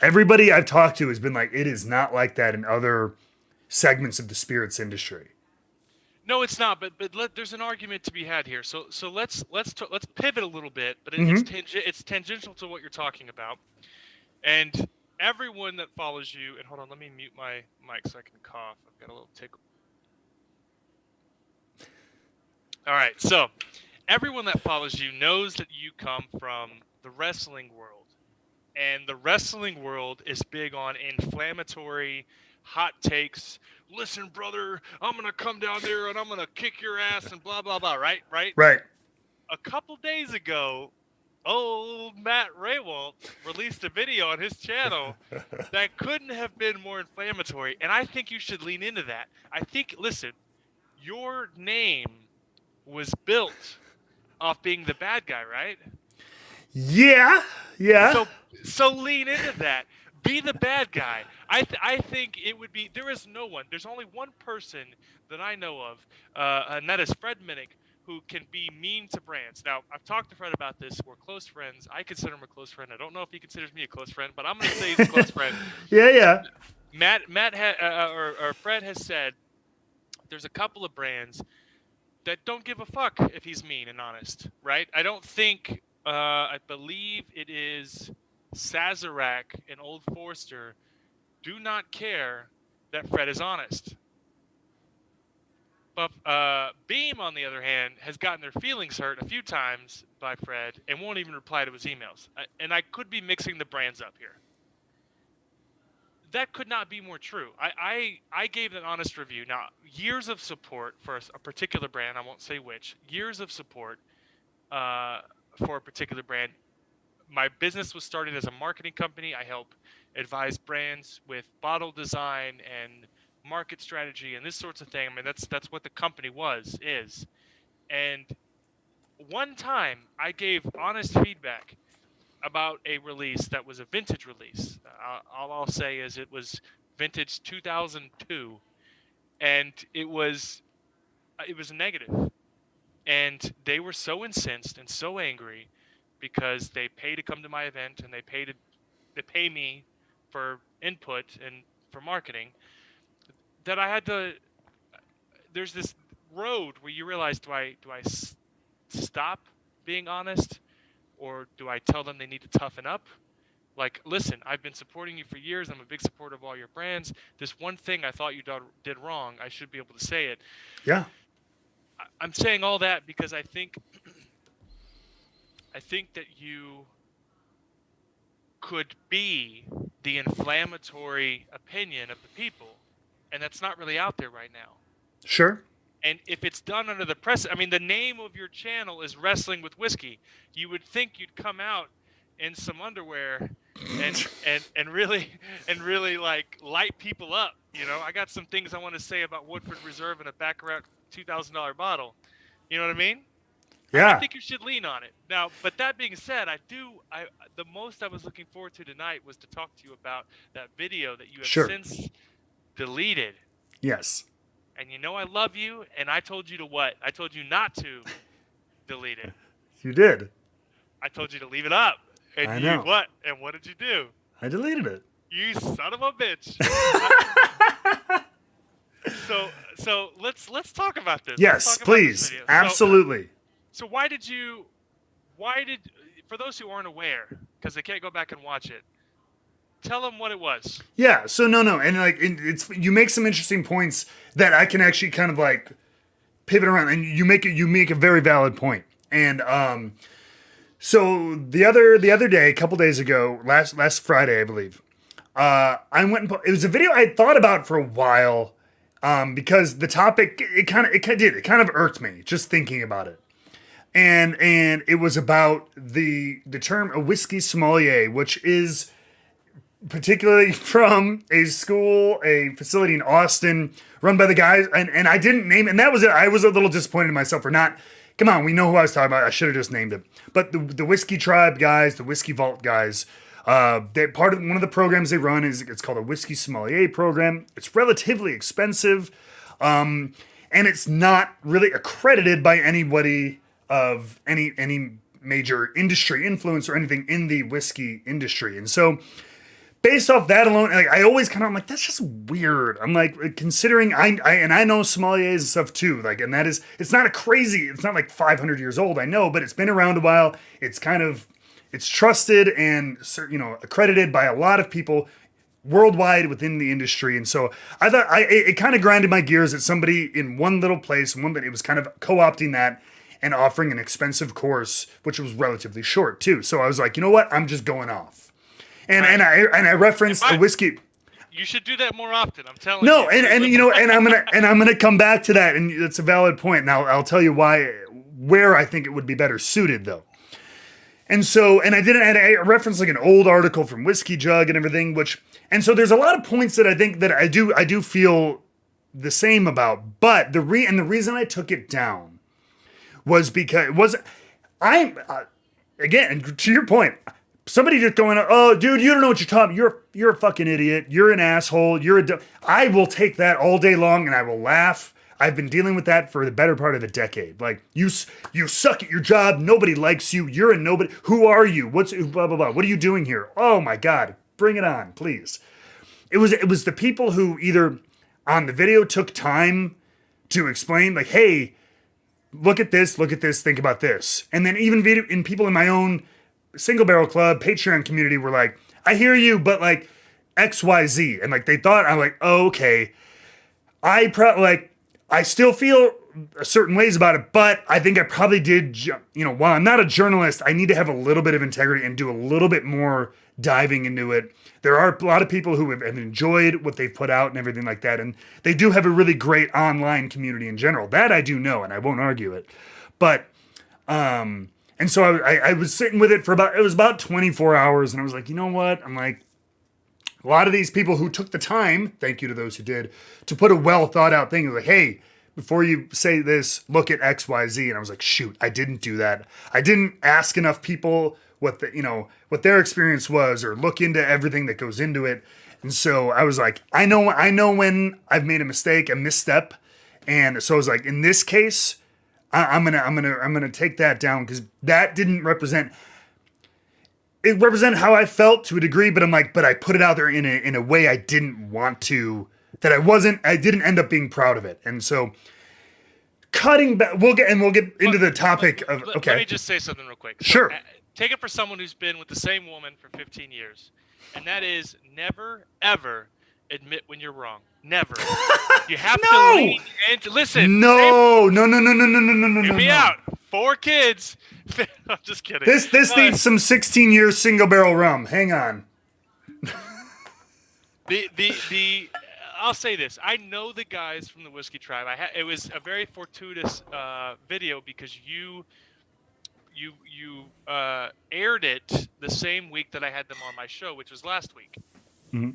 everybody I've talked to has been like, it is not like that in other segments of the spirits industry. No, it's not. But there's an argument to be had here. So let's pivot a little bit. But Mm-hmm. it's tangential to what you're talking about. And everyone that follows you, and hold on, let me mute my mic so I can cough. I've got a little tickle. All right, so everyone that follows you knows that you come from the wrestling world. And the wrestling world is big on inflammatory, hot takes. Listen, brother, I'm going to come down there and I'm going to kick your ass and blah, blah, blah, right? Right? Right. A couple days ago, old Matt Raywalt released a video on his channel that couldn't have been more inflammatory. And I think you should lean into that. I think, listen, your name was built off being the bad guy, right? Yeah. Yeah. So lean into that. Be the bad guy. I think it would be. There is no one. There's only one person that I know of, and that is Fred Minnick, who can be mean to brands. Now, I've talked to Fred about this. We're close friends. I consider him a close friend. I don't know if he considers me a close friend, but I'm going to say he's a close friend. Yeah. Yeah. Or Fred has said there's a couple of brands that don't give a fuck if he's mean and honest, right? I don't think. I believe it is Sazerac and Old Forester do not care that Fred is honest. But Beam, on the other hand, has gotten their feelings hurt a few times by Fred and won't even reply to his emails. And I could be mixing the brands up here. That could not be more true. I gave an honest review. Now, years of support for a particular brand, I won't say which, years of support for a particular brand. My business was started as a marketing company. I help advise brands with bottle design and market strategy and this sorts of thing. I mean, that's what the company is. And one time I gave honest feedback about a release that was a vintage release. All I'll say is it was vintage 2002, and it was negative. And they were so incensed and so angry because they pay to come to my event and they pay me for input and for marketing, that I had to. There's this road where you realize, do I stop being honest, or do I tell them they need to toughen up? Like, listen, I've been supporting you for years. I'm a big supporter of all your brands. This one thing I thought you did wrong, I should be able to say it. Yeah. I'm saying all that because I think that you could be the inflammatory opinion of the people, and that's not really out there right now. Sure. And if it's done under the press, I mean, the name of your channel is Wrestling with Whiskey. You would think you'd come out in some underwear and really like light people up. You know, I got some things I want to say about Woodford Reserve and a Baccarat $2,000 bottle. You know what I mean? Yeah. I think you should lean on it. Now, but that being said, the most I was looking forward to tonight was to talk to you about that video that you have since deleted. Yes. And you know I love you, and I told you to what? I told you not to delete it. You did. I told you to leave it up. And I know. What? And what did you do? I deleted it. You son of a bitch. So let's talk about this. Yes, please. Absolutely. So for those who aren't aware, because they can't go back and watch it, tell them what it was. Yeah. So no, and like you make some interesting points that I can actually kind of like pivot around, and you make a very valid point. And so the other day, a couple days ago, last Friday, I believe, I went and it was a video I had thought about for a while, because the topic it kind of irked me just thinking about it. And it was about the term a whiskey sommelier, which is particularly from a facility in Austin run by the guys. And I didn't name it. And that was it. I was a little disappointed in myself for not. Come on, we know who I was talking about. I should have just named it. But the Whiskey Tribe guys, the Whiskey Vault guys, they part of one of the programs they run it's called a Whiskey Sommelier program. It's relatively expensive. And it's not really accredited by anybody of any major industry influence or anything in the whiskey industry. And so based off that alone, like I always I'm like, that's just weird. I'm like, considering I know sommeliers and stuff too, like, and that is, it's not like 500 years old, I know, but it's been around a while. It's trusted and, you know, accredited by a lot of people worldwide within the industry. And so I thought it kind of grinded my gears that somebody in one little place, it was kind of co-opting that and offering an expensive course, which was relatively short too. So I was like, you know what? I'm just going off. And I referenced a whiskey. You should do that more often. I'm telling you. No, and you know, and I'm gonna come back to that, and it's a valid point. And I'll tell you where I think it would be better suited though. And so, and I referenced like an old article from Whiskey Jug and everything, and so there's a lot of points that I think that I do feel the same about. But the reason I took it down was because again, to your point, somebody just going, oh, dude, you don't know what you're talking about. You're a fucking idiot. You're an asshole. I will take that all day long and I will laugh. I've been dealing with that for the better part of a decade. Like, you suck at your job. Nobody likes you. You're a nobody. Who are you? What's blah, blah, blah. What are you doing here? Oh my God. Bring it on, please. It was the people who either on the video took time to explain, like, hey, look at this, think about this. And then even people in my own Single Barrel Club, Patreon community were like, I hear you, but like XYZ. And like they thought, I'm like, oh, okay. I still feel certain ways about it, but I think I probably did, you know, while I'm not a journalist, I need to have a little bit of integrity and do a little bit more diving into it. There are a lot of people who have enjoyed what they've put out and everything like that. And they do have a really great online community in general. That I do know, and I won't argue it. But, and so I was sitting with it it was about 24 hours. And I was like, you know what? I'm like, a lot of these people who took the time, thank you to those who did, to put a well thought out thing. Like, hey, before you say this, look at XYZ. And I was like, shoot, I didn't do that. I didn't ask enough people what their experience was, or look into everything that goes into it. And so I was like, I know when I've made a mistake, a misstep. And so I was like, in this case, I'm gonna take that down, because that didn't represent it represented how I felt to a degree, but I'm like, but I put it out there in a way I didn't want to, that I didn't end up being proud of it. And so cutting back, we'll get into the topic of, okay. Let me just say something real quick. So, sure. Take it for someone who's been with the same woman for 15 years, and that is never, ever admit when you're wrong. Never. You have to lean into, listen. No. Hear me out. 4 kids. I'm just kidding. This needs some 16-year single barrel rum. Hang on. I'll say this. I know the guys from the Whiskey Tribe. It was a very fortuitous video because you aired it the same week that I had them on my show, which was last week. Mm-hmm.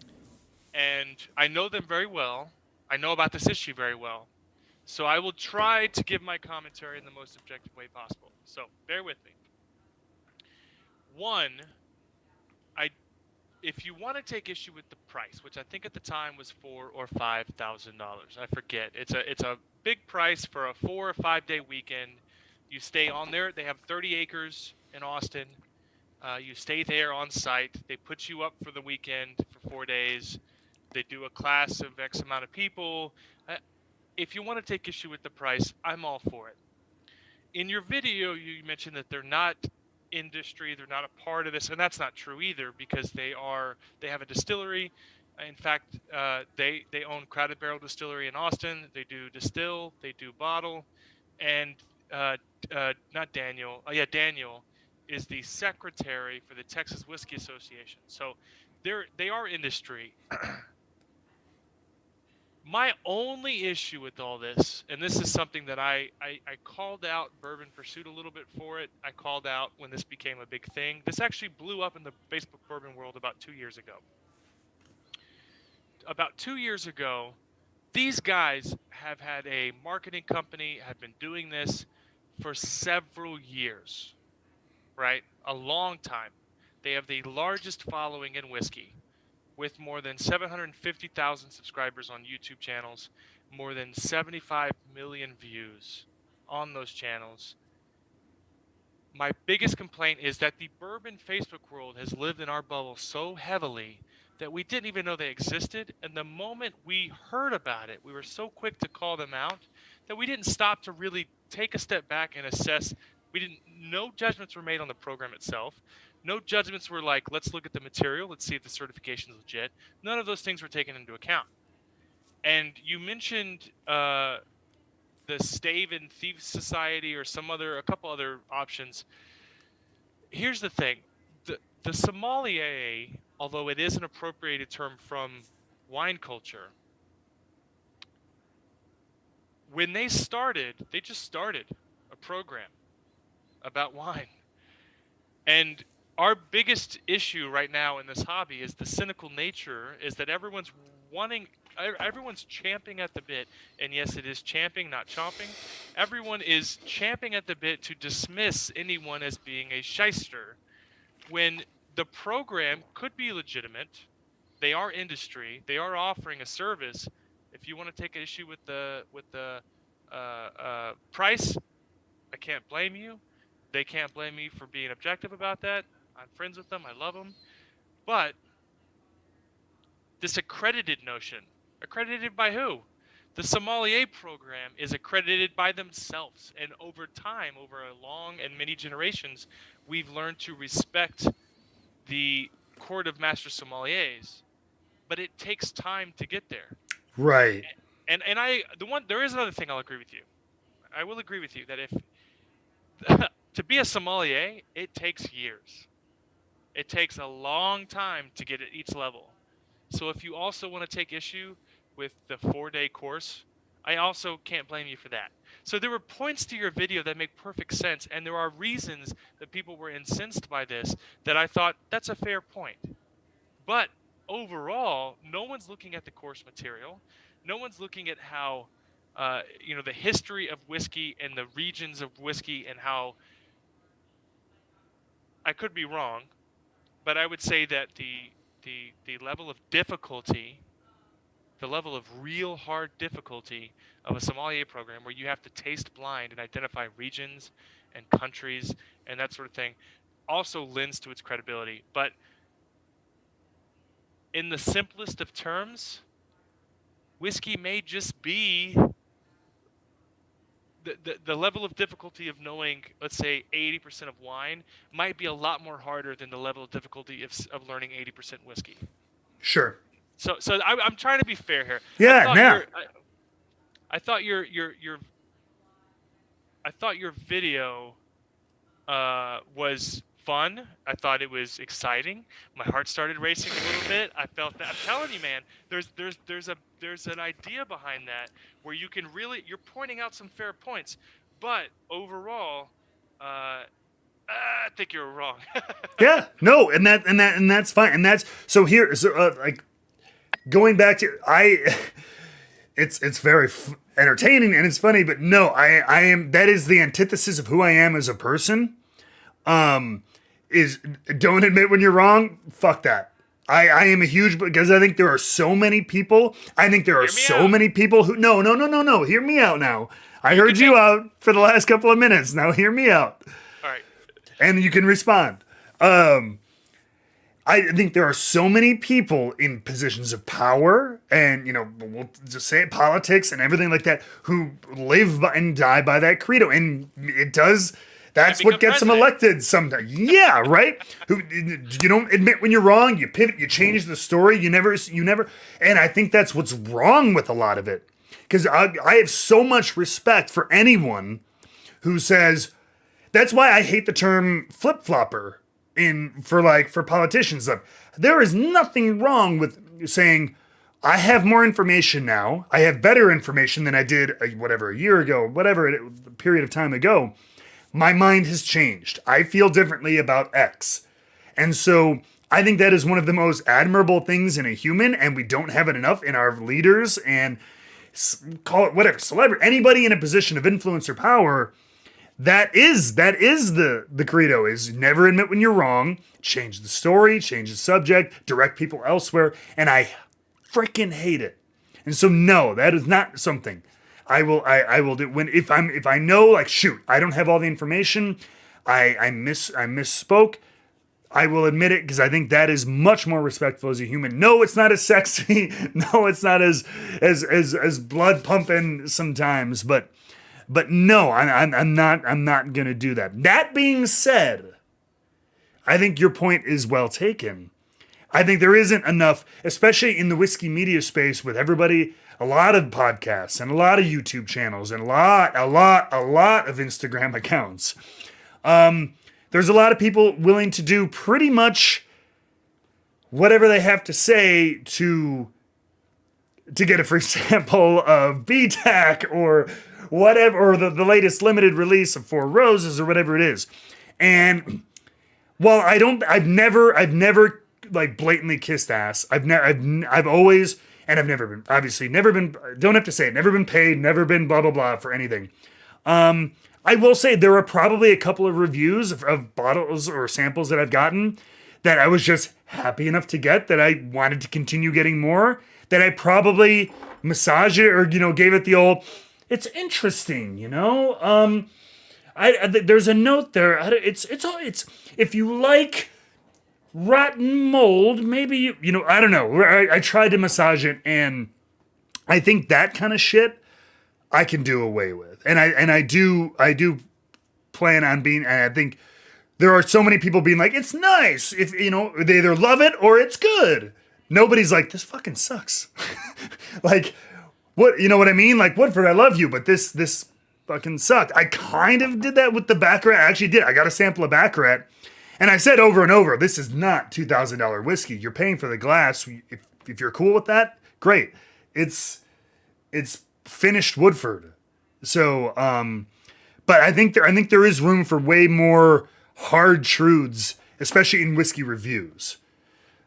And I know them very well. I know about this issue very well. So I will try to give my commentary in the most objective way possible. So bear with me. One, if you want to take issue with the price, which I think at the time was $4,000 or $5,000, I forget. It's a big price for a 4 or 5 day weekend. You stay on there. They have 30 acres in Austin. You stay there on site. They put you up for the weekend for 4 days. They do a class of X amount of people. If you want to take issue with the price, I'm all for it. In your video, you mentioned that they're not industry, they're not a part of this, and that's not true either because they have a distillery. In fact, they own Crowded Barrel Distillery in Austin. They do distill, they do bottle, and not Daniel. Daniel is the secretary for the Texas Whiskey Association. So they are industry. My only issue with all this, and this is something that I called out Bourbon Pursuit a little bit for it. I called out when this became a big thing. This actually blew up in the Facebook bourbon world about 2 years ago. About 2 years ago, these guys have had a marketing company, have been doing this for several years, right? A long time. They have the largest following in whiskey, with more than 750,000 subscribers on YouTube channels, more than 75 million views on those channels. My biggest complaint is that the bourbon Facebook world has lived in our bubble so heavily that we didn't even know they existed. And the moment we heard about it, we were so quick to call them out that we didn't stop to really take a step back and assess. No judgments were made on the program itself. No judgments were like, let's look at the material, let's see if the certification is legit. None of those things were taken into account. And you mentioned the Stave and Thieves Society or a couple other options. Here's the thing. The sommelier, although it is an appropriated term from wine culture, when they just started a program about wine. And our biggest issue right now in this hobby is the cynical nature, is that everyone's champing at the bit. And yes, it is champing, not chomping. Everyone is champing at the bit to dismiss anyone as being a shyster when the program could be legitimate. They are industry. They are offering a service. If you want to take an issue with the price, I can't blame you. They can't blame me for being objective about that. I'm friends with them. I love them. But this accredited notion, accredited by who? The sommelier program is accredited by themselves. And over time, over a long and many generations, we've learned to respect the Court of Master Sommeliers. But it takes time to get there. Right. And there is another thing I'll agree with you. I will agree with you that if to be a sommelier, it takes years. It takes a long time to get at each level. So if you also want to take issue with the 4-day course, I also can't blame you for that. So there were points to your video that make perfect sense, and there are reasons that people were incensed by this that I thought that's a fair point. But overall, no one's looking at the course material. No one's looking at how, the history of whiskey and the regions of whiskey and how, I could be wrong, but I would say that the level of difficulty, the level of real hard difficulty of a sommelier program where you have to taste blind and identify regions and countries and that sort of thing, also lends to its credibility. But in the simplest of terms, whiskey may just be the level of difficulty of knowing, let's say, 80% of wine might be a lot more harder than the level of difficulty of learning 80% whiskey. Sure. So I'm trying to be fair here. Yeah, I thought your video was fun. I thought it was exciting. My heart started racing a little bit. I felt that. I'm telling you, man. There's an idea behind that where you can really, you're pointing out some fair points, but overall, I think you're wrong. Yeah, no, and that's fine, and that's so here. So like going back to it's very entertaining and it's funny, but no, I am, that is the antithesis of who I am as a person. Is don't admit when you're wrong. Fuck that. I am a huge, because I think there are so many people. I think there are so many people who no. Hear me out now. I heard you out for the last couple of minutes. Now hear me out. All right. And you can respond. I think there are so many people in positions of power and, we'll just say it, politics and everything like that, who live and die by that credo. And it does, that's what gets them elected sometimes. Yeah, right? Who, you don't admit when you're wrong, you pivot, you change the story, you never, and I think that's what's wrong with a lot of it. Because I have so much respect for anyone who says, that's why I hate the term flip-flopper for politicians. There is nothing wrong with saying, I have more information now. I have better information than I did a year ago, a period of time ago. My mind has changed. I feel differently about X. And so I think that is one of the most admirable things in a human, and we don't have it enough in our leaders and call it whatever, celebrity, anybody in a position of influence or power. That is the credo, is never admit when you're wrong, change the story, change the subject, direct people elsewhere, and I freaking hate it. And so no, that is not something I will do if I know, like, shoot, I don't have all the information, I misspoke, I will admit it, because I think that is much more respectful as a human. No, it's not as sexy. No, it's not as blood pumping sometimes, but no, I'm not gonna do that. That being said, I think your point is well taken. I think there isn't enough, especially in the whiskey media space, with everybody, a lot of podcasts and a lot of YouTube channels and a lot of Instagram accounts. There's a lot of people willing to do pretty much whatever they have to say to get a free sample of BTAC or whatever, or the latest limited release of Four Roses or whatever it is. And while I've never like blatantly kissed ass. I've always, and I've never been, obviously never been, don't have to say it, never been paid, never been blah, blah, blah for anything. I will say there are probably a couple of reviews of bottles or samples that I've gotten that I was just happy enough to get, that I wanted to continue getting more, that I probably massaged it or, gave it the old, it's interesting, there's a note there. It's if you like rotten mold, maybe I don't know. I tried to massage it, and I think that kind of shit I can do away with, and I do plan on being. And I think there are so many people being like, it's nice if they either love it or it's good. Nobody's like, this fucking sucks. Like, what, what I mean? Like, Woodford, I love you, but this fucking sucked. I kind of did that with the Baccarat. I actually did. I got a sample of Baccarat, and I said over and over, this is not $2,000 whiskey. You're paying for the glass. If you're cool with that, great. It's finished Woodford. So, but I think there is room for way more hard truths, especially in whiskey reviews.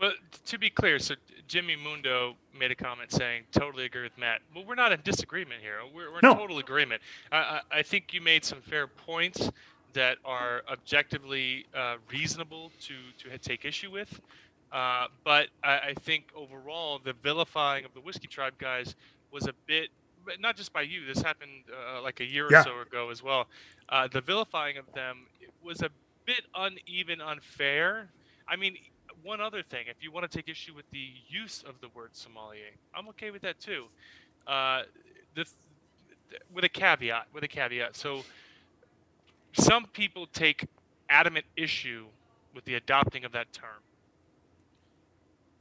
Well, to be clear, so Jimmy Mundo made a comment saying, totally agree with Matt. Well, we're not in disagreement here. We're in total agreement. I think you made some fair points that are objectively reasonable to take issue with. But I think overall, the vilifying of the Whiskey Tribe guys was a bit, not just by you, this happened like a year or so ago as well. The vilifying of them was bit uneven, unfair. I mean, one other thing, if you want to take issue with the use of the word sommelier, I'm okay with that too. Uh, the with a caveat, So some people take adamant issue with the adopting of that term,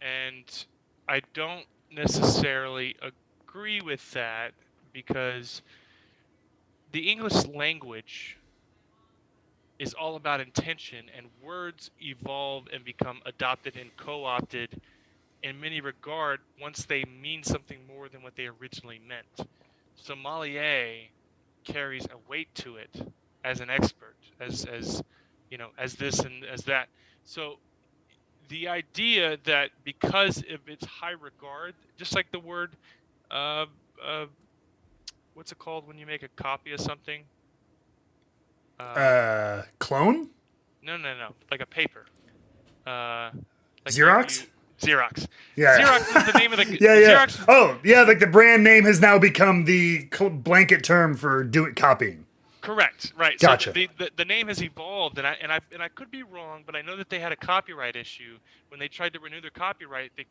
and I don't necessarily agree with that because the English language is all about intention, and words evolve and become adopted and co-opted in many regard once they mean something more than what they originally meant. Sommelier carries a weight to it as an expert, as as this and as that. So the idea that because of its high regard, just like the word, uh, uh, what's it called when you make a copy of something? Uh, Clone? no, like a paper. Uh, like Xerox? Xerox. Yeah. Xerox is the name of the Yeah, yeah. Xerox. Oh, yeah, like the brand name has now become the blanket term for copying. Correct. Right. Gotcha. So the name has evolved, and I could be wrong, but I know that they had a copyright issue when they tried to renew their copyright. They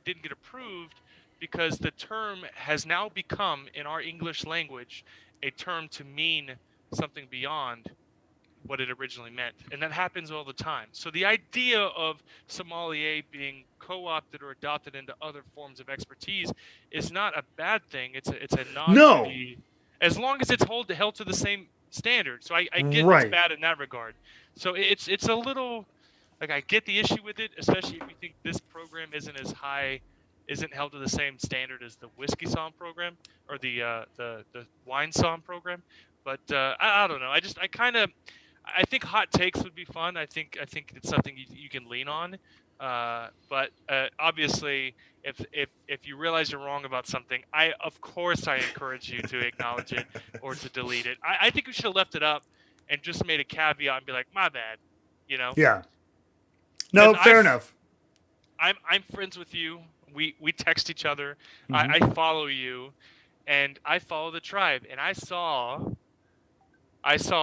didn't get approved because the term has now become in our English language a term to mean something beyond what it originally meant, and that happens all the time. So the idea of sommelier being co-opted or adopted into other forms of expertise is not a bad thing. It's a nod to No. the, as long as it's held to the same standard. So I get it's Right. bad in that regard. So it's a little like I get the issue with it, especially if you think this program isn't held to the same standard as the whiskey somm program or the wine somm program. But I don't know. I think hot takes would be fun. I think it's something you can lean on. But obviously, if you realize you're wrong about something, of course I encourage you to acknowledge it or to delete it. I think we should have left it up and just made a caveat and be like, my bad, you know. Yeah. No, fair enough. I'm friends with you. We text each other. Mm-hmm. I follow you, and I follow the tribe. And I saw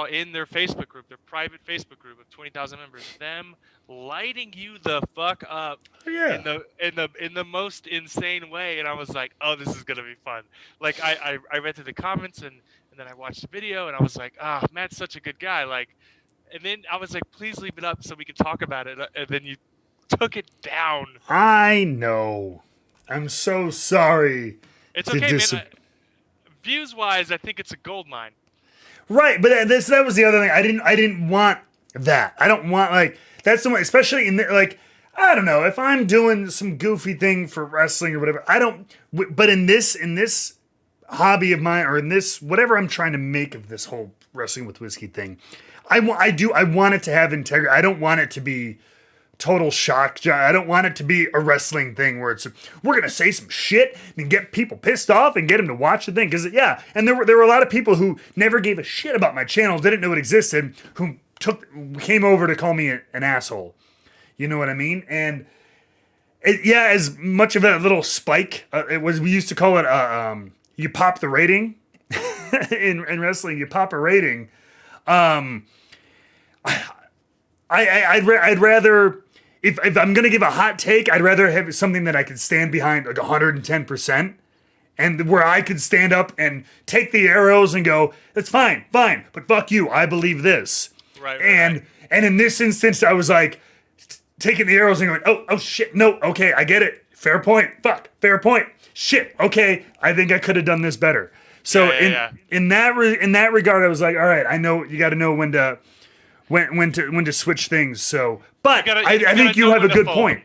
in their Facebook group, their private Facebook group of 20,000 members, them lighting you the fuck up Yeah. in the most insane way, and I was like, oh, this is gonna be fun. Like I read through the comments and then I watched the video and I was like, ah, Matt's such a good guy. Like, and then I was like, please leave it up so we can talk about it. And then you took it down. I know. I'm so sorry. It's okay, man. Views wise, I think it's a gold mine. Right, but that was the other thing. I didn't want that. I don't want like that's the one, especially in the, like I don't know if I'm doing some goofy thing for wrestling or whatever. I don't. But in this hobby of mine or in this whatever I'm trying to make of this whole wrestling with whiskey thing, I want it to have integrity. I don't want it to be total shock. I don't want it to be a wrestling thing where it's we're gonna say some shit and get people pissed off and get them to watch the thing because yeah. And there were a lot of people who never gave a shit about my channel, didn't know it existed, who came over to call me an asshole. You know what I mean? And yeah, as much of a little spike it was. We used to call it you pop the rating in wrestling. You pop a rating. I'd rather. If I'm going to give a hot take, I'd rather have something that I could stand behind like 110%. And where I could stand up and take the arrows and go, that's fine, but fuck you, I believe this. Right. And in this instance, I was like, taking the arrows and going, oh shit, no, okay, I get it. Fair point, fuck, fair point. Shit, okay, I think I could have done this better. So in that regard, I was like, all right, I know, you got to know when to switch things. So, but I think you have a good point.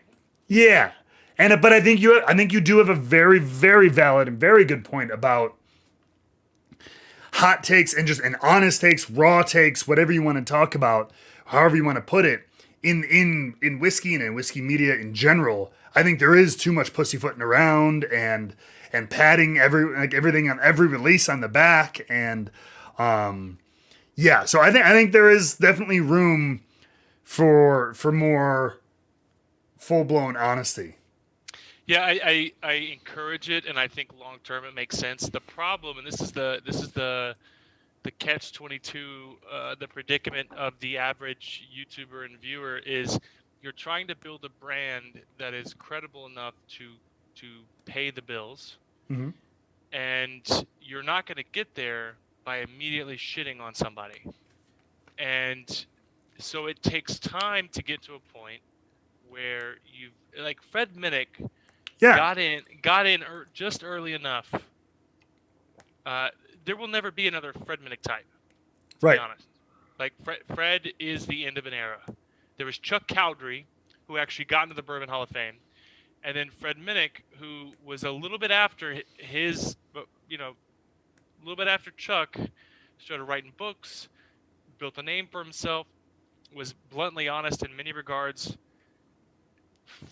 Yeah, but I think you do have a very, very valid and very good point about hot takes and honest takes, raw takes, whatever you want to talk about, however you want to put it in whiskey and in whiskey media in general. I think there is too much pussyfooting around and padding everything on every release on the back and. Yeah, so I think there is definitely room for more full-blown honesty. Yeah, I encourage it, and I think long term it makes sense. The problem, and this is the the catch-22, the predicament of the average YouTuber and viewer is you're trying to build a brand that is credible enough to pay the bills, Mm-hmm. and you're not going to get there by immediately shitting on somebody. And so it takes time to get to a point where you've, like Fred Minnick Yeah. got in just early enough. There will never be another Fred Minnick type, to Right. be honest. Like Fred is the end of an era. There was Chuck Cowdery, who actually got into the Bourbon Hall of Fame, and then Fred Minnick, who was a little bit after his, you know, a little bit after Chuck, started writing books, built a name for himself, was bluntly honest in many regards.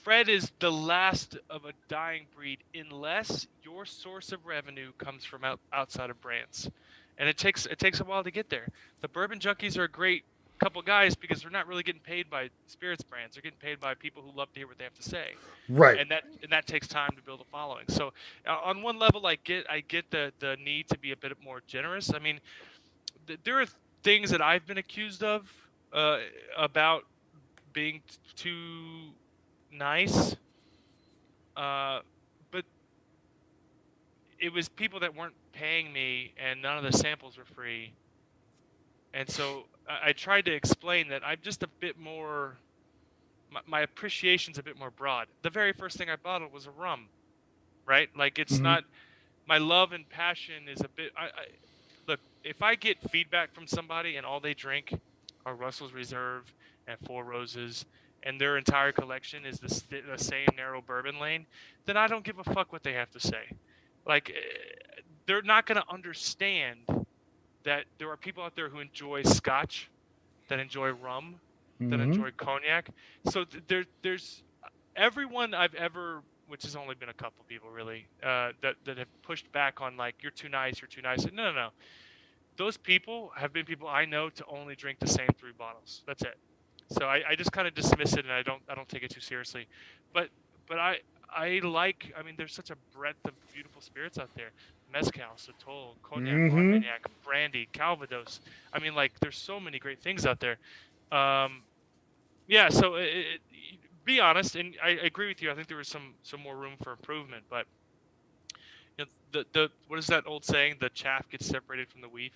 Fred is the last of a dying breed unless your source of revenue comes from outside of brands, and it takes a while to get there. The Bourbon Junkies are a great couple guys because they're not really getting paid by spirits brands. They're getting paid by people who love to hear what they have to say, Right. and that takes time to build a following. So on one level, I get the need to be a bit more generous. I mean, there are things that I've been accused of about being too nice, but it was people that weren't paying me, and none of the samples were free. And so I tried to explain that I'm just a bit more. My appreciation's a bit more broad. The very first thing I bottled was a rum, right? Like it's Mm-hmm. not. My love and passion is a bit. Look, if I get feedback from somebody and all they drink are Russell's Reserve and Four Roses, and their entire collection is the same narrow bourbon lane, then I don't give a fuck what they have to say. Like, they're not going to understand that there are people out there who enjoy scotch, that enjoy rum, that Mm-hmm. enjoy cognac. So there's everyone I've ever, which has only been a couple people really, that have pushed back on like, you're too nice. No. Those people have been people I know to only drink the same 3 bottles. That's it. So I just kind of dismiss it, and I don't take it too seriously. But I mean, there's such a breadth of beautiful spirits out there. Mezcal, Sotol, Cognac, Mm-hmm. Armagnac, Brandy, Calvados. I mean, like, there's so many great things out there. Yeah, so be honest, and I agree with you. I think there was some more room for improvement, but you know, the what is that old saying? The chaff gets separated from the wheat.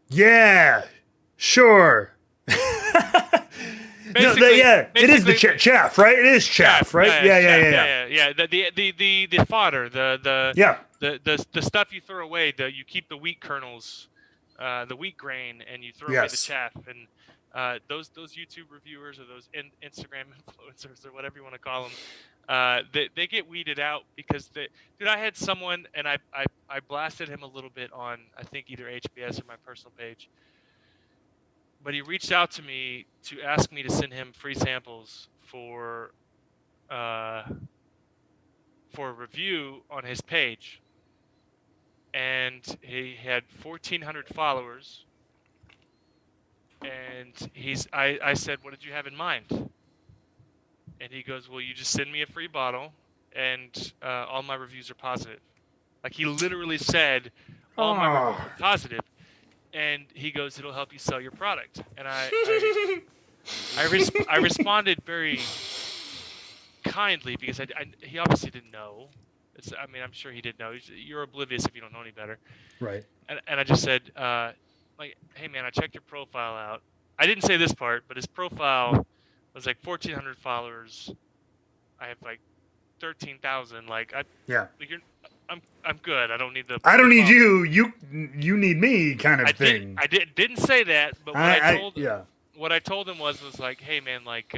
Yeah. Sure. It is the chaff, right? It is chaff, right? Yeah. The fodder, the stuff you throw away. You keep the wheat kernels, the wheat grain, and you throw away the chaff. And those YouTube reviewers or those Instagram influencers or whatever you want to call them, they get weeded out because dude, I had someone, and I blasted him a little bit on, I think, either HBS or my personal page. But he reached out to me to ask me to send him free samples for a review on his page. And he had 1,400 followers. And I said, what did you have in mind? And he goes, well, you just send me a free bottle, and all my reviews are positive. Like, he literally said, all my reviews are positive. And he goes, it'll help you sell your product. And I responded very kindly because he obviously didn't know. I mean, I'm sure he didn't know. You're oblivious if you don't know any better. Right. And I just said, like, hey, man, I checked your profile out. I didn't say this part, but his profile was like 1,400 followers. I have like 13,000. Like, I'm good. I don't need the. I don't need you. You need me, kind of thing. I didn't say that, but what I told him was like, hey man, like,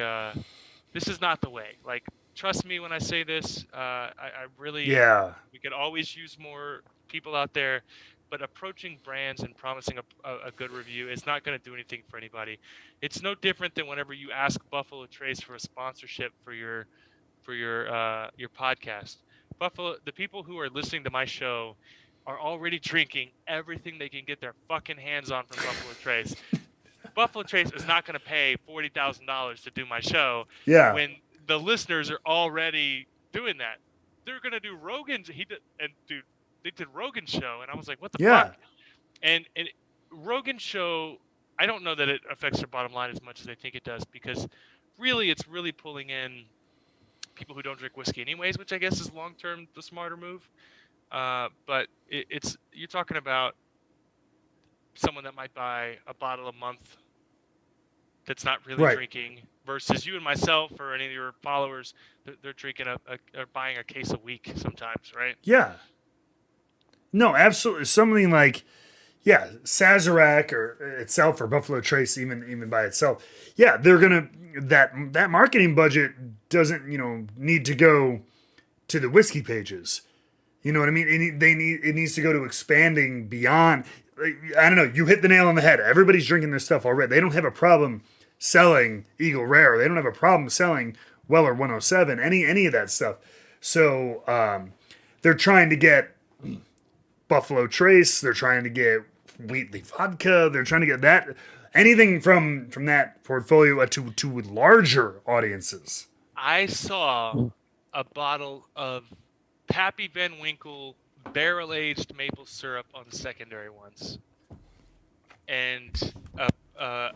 this is not the way. Like, trust me when I say this. I really. Yeah. We could always use more people out there, but approaching brands and promising a good review is not going to do anything for anybody. It's no different than whenever you ask Buffalo Trace for a sponsorship for your podcast. The people who are listening to my show are already drinking everything they can get their fucking hands on from Buffalo Trace. Buffalo Trace is not going to pay $40,000 to do my show. Yeah. When the listeners are already doing that, they're going to do Rogan's. And dude, they did Rogan show, and I was like, what the Yeah. fuck? And Rogan show, I don't know that it affects their bottom line as much as I think it does, because really it's really pulling in people who don't drink whiskey anyways, which I guess is long term the smarter move. But it's you're talking about someone that might buy a bottle a month that's not really Right. drinking, versus you and myself or any of your followers, they're drinking or buying a case a week sometimes, right? Yeah. No, absolutely. Something like, yeah, Sazerac or itself, or Buffalo Trace, even by itself. Yeah, they're gonna that marketing budget doesn't need to go to the whiskey pages. You know what I mean? It needs to go to expanding beyond. Like, I don't know. You hit the nail on the head. Everybody's drinking this stuff already. They don't have a problem selling Eagle Rare. They don't have a problem selling Weller 107. Any of that stuff. So they're trying to get Buffalo Trace. They're trying to get Wheatley Vodka. They're trying to get that anything from that portfolio to larger audiences. I saw a bottle of Pappy Van Winkle barrel-aged maple syrup on the secondary once, and I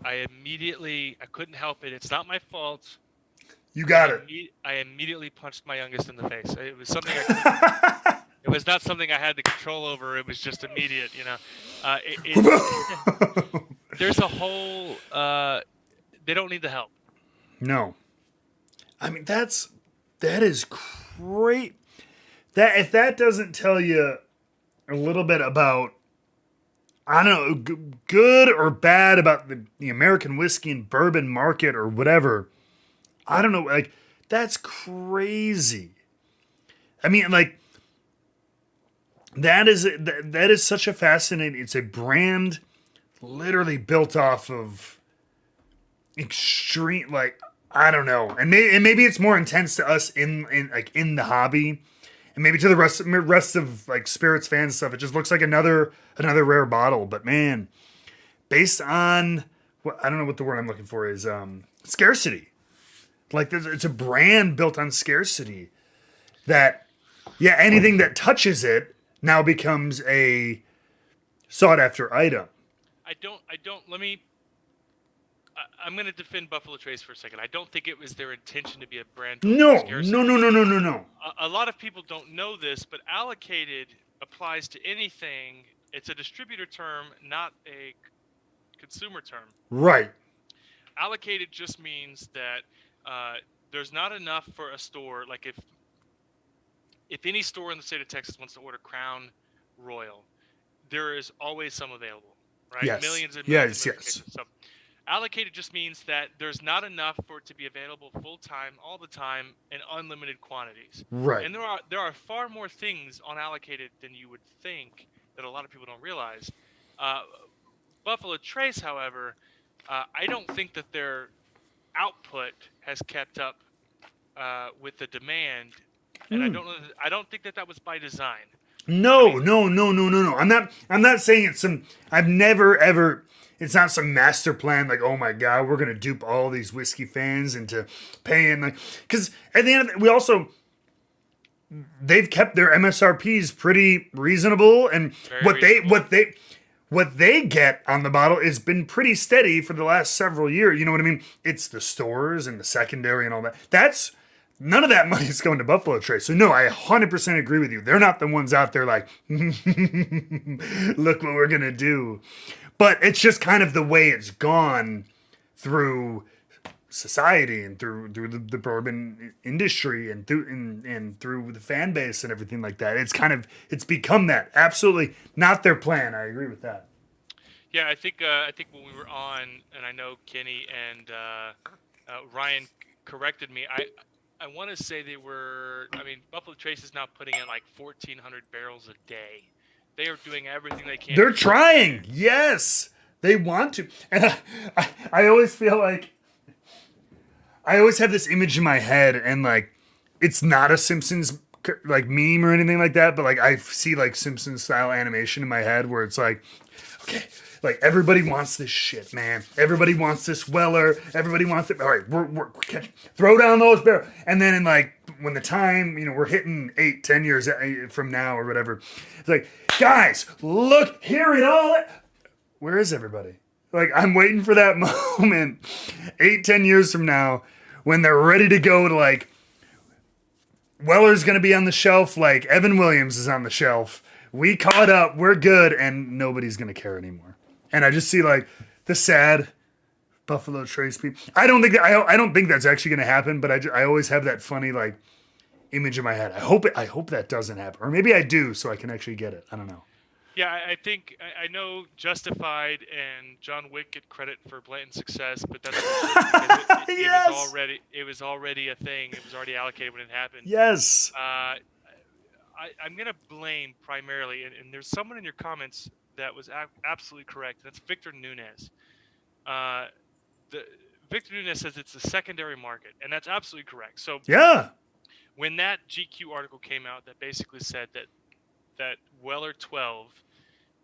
couldn't help it. It's not my fault. You got it. I immediately punched my youngest in the face. It was something it was not something I had the control over. It was just immediate, There's a whole. They don't need the help. No. I mean, that is great. That if that doesn't tell you a little bit about, I don't know, good or bad about the American whiskey and bourbon market or whatever, I don't know, like, that's crazy. I mean, like, that is such a fascinating, it's a brand literally built off of extreme, like, I don't know. And maybe it's more intense to us in the hobby. And maybe to the rest of like spirits fans and stuff, it just looks like another rare bottle. But man, based on I don't know what the word I'm looking for is, scarcity. Like it's a brand built on scarcity. That anything that touches it now becomes a sought after item. I'm going to defend Buffalo Trace for a second. I don't think it was their intention to be a brand. No. A lot of people don't know this, but allocated applies to anything. It's a distributor term, not a consumer term. Right. Allocated just means that there's not enough for a store. Like if any store in the state of Texas wants to order Crown Royal, there is always some available, right? Yes. Millions and millions. Yes. So allocated just means that there's not enough for it to be available full time, all the time, in unlimited quantities. Right. And there are far more things on allocated than you would think that a lot of people don't realize. Buffalo Trace, however, I don't think that their output has kept up with the demand, and I don't think that was by design. No. I'm not saying it's some. I've never ever. It's not some master plan like, oh my God, we're gonna dupe all these whiskey fans into paying, like, because at the end of it, they've kept their MSRPs pretty reasonable, and what they get on the bottle has been pretty steady for the last several years. You know what I mean? It's the stores and the secondary and all that. That's none of that money is going to Buffalo Trace. So no, I 100% agree with you. They're not the ones out there like, look what we're gonna do. But it's just kind of the way it's gone through society and through the bourbon industry and through the fan base and everything like that. It's become that. Absolutely not their plan. I agree with that. Yeah, I think when we were on, and I know Kenny and Ryan corrected me. I want to say Buffalo Trace is now putting in like 1,400 barrels a day. They are doing everything they can. They're trying. Yes. They want to. And I always feel like I always have this image in my head, and like it's not a Simpsons like meme or anything like that, but like I see like Simpsons style animation in my head where it's like, okay, like everybody wants this shit, man. Everybody wants this Weller. Everybody wants it. All right, we're throw down those barrels. And then in like when the time, we're hitting 8-10 years from now or whatever, it's like, guys, look, hear it all. Where is everybody? Like, I'm waiting for that moment 8-10 years from now when they're ready to go to like, Weller's going to be on the shelf like Evan Williams is on the shelf. We caught up, we're good, and nobody's going to care anymore. And I just see like the sad Buffalo Trace people. I don't think that's actually going to happen, but I always have that funny like image in my head. I hope that doesn't happen. Or maybe I do so I can actually get it. I don't know. Yeah, I think I know Justified and John Wick get credit for blatant success, but that's because Yes! it was already a thing. It was already allocated when it happened. Yes. I'm gonna blame primarily, and there's someone in your comments that was absolutely correct. That's Victor Nunez. Victor Nunez says it's the secondary market, and that's absolutely correct. So yeah. When that GQ article came out, that basically said that Weller 12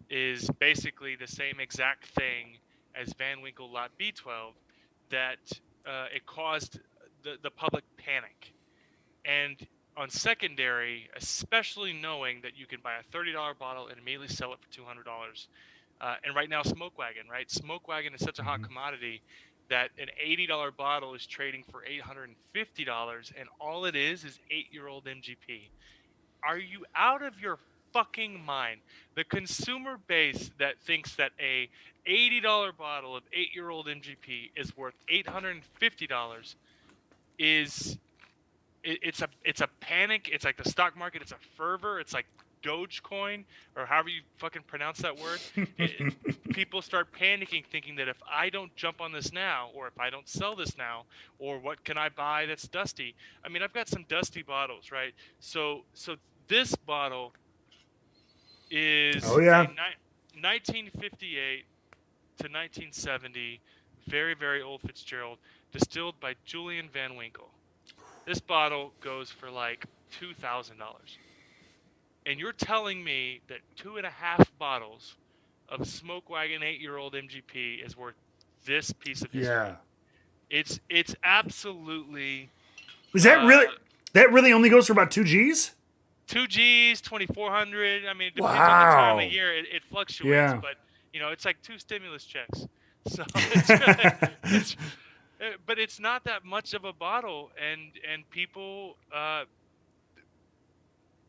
is basically the same exact thing as Van Winkle Lot B12, that it caused the public panic. And on secondary, especially knowing that you can buy a $30 bottle and immediately sell it for $200. And right now, Smoke Wagon, right? Smoke Wagon is such a hot commodity that an $80 bottle is trading for $850, and all it is 8-year-old MGP. Are you out of your fucking mind? The consumer base that thinks that a $80 bottle of 8-year-old MGP is worth $850 it's a panic. It's like the stock market. It's a fervor. It's like Dogecoin, or however you fucking pronounce that word. People start panicking, thinking that if I don't jump on this now, or if I don't sell this now, or what can I buy that's dusty? I mean, I've got some dusty bottles, right? So this bottle is 1958 to 1970, very, very old Fitzgerald, distilled by Julian Van Winkle. This bottle goes for like $2,000. And you're telling me that 2.5 bottles of Smoke Wagon 8-year-old MGP is worth this piece of history? Yeah. It's absolutely... Is that really... That really only goes for about 2 Gs? 2 Gs, 2,400. I mean, it depends on the time of year. It fluctuates, but it's like 2 stimulus checks. So it's but it's not that much of a bottle, and people.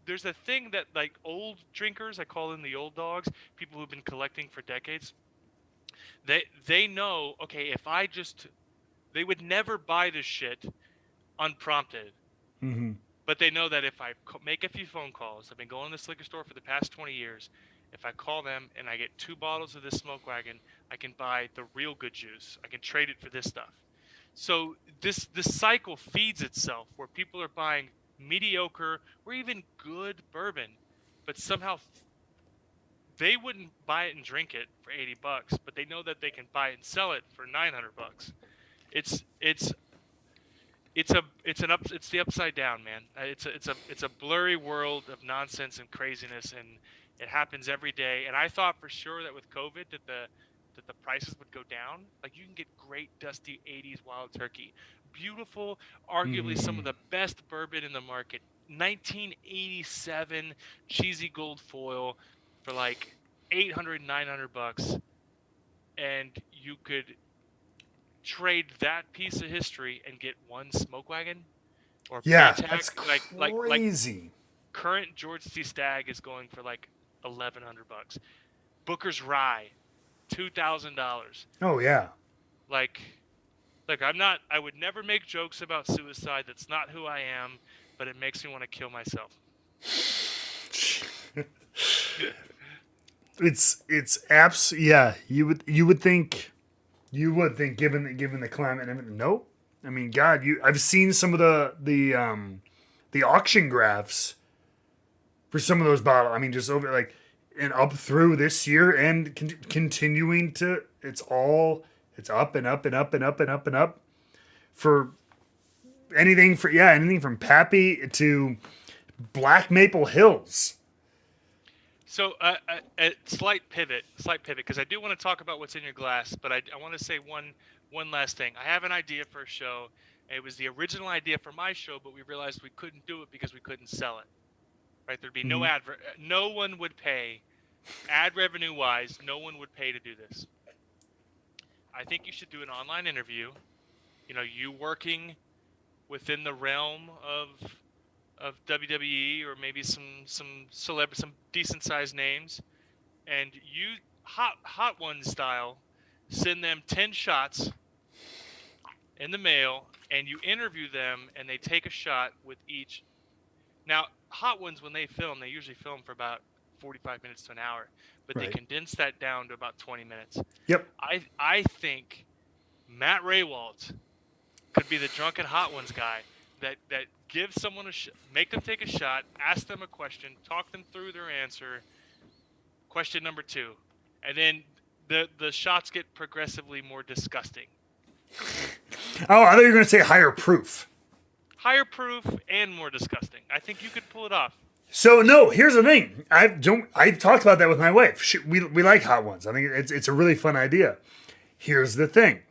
There's a thing that like old drinkers, I call them the old dogs, people who've been collecting for decades. They know, okay, they would never buy this shit unprompted. Mm-hmm. But they know that if I make a few phone calls, I've been going to this liquor store for the past 20 years. If I call them and I get 2 bottles of this Smoke Wagon, I can buy the real good juice. I can trade it for this stuff. So this cycle feeds itself, where people are buying mediocre or even good bourbon, but somehow they wouldn't buy it and drink it for $80, but they know that they can buy it and sell it for $900. It's the upside down, man. It's a blurry world of nonsense and craziness, and it happens every day. And I thought for sure that with COVID that the prices would go down. Like, you can get great dusty 80s Wild Turkey, beautiful, arguably some of the best bourbon in the market, 1987 cheesy gold foil for like $800-900, and you could trade that piece of history and get 1 Smoke Wagon or that's crazy. Like current George C. Stagg is going for like $1,100. Booker's Rye, $2,000. Oh yeah. Like I would never make jokes about suicide. That's not who I am, but it makes me want to kill myself. Yeah, you would think given the climate and everything. Nope. I mean, God, I've seen some of the auction graphs for some of those bottles. I mean, just over like and up through this year and continuing to, it's up and up and up and up and up and up for anything from Pappy to Black Maple Hills. So, a slight pivot, because I do want to talk about what's in your glass, but I want to say one last thing. I have an idea for a show. It was the original idea for my show, but we realized we couldn't do it because we couldn't sell it. Right? There'd be no Mhm. advert. No one would pay, ad revenue wise. No one would pay to do this. I think you should do an online interview. You working within the realm of WWE, or maybe some decent sized names, and you hot one style send them 10 shots in the mail, and you interview them, and they take a shot with each. Now, hot ones, when they film, they usually film for about 45 minutes to an hour, but they Right. condense that down to about 20 minutes. Yep. I think Matt Raywalt could be the drunken hot ones guy that gives someone make them take a shot, ask them a question, talk them through their answer. Question number 2, and then the shots get progressively more disgusting. Oh, I thought you were going to say higher proof. Higher proof and more disgusting. I think you could pull it off. So no, here's the thing. I've talked about that with my wife. We like hot ones. I think it's a really fun idea. Here's the thing.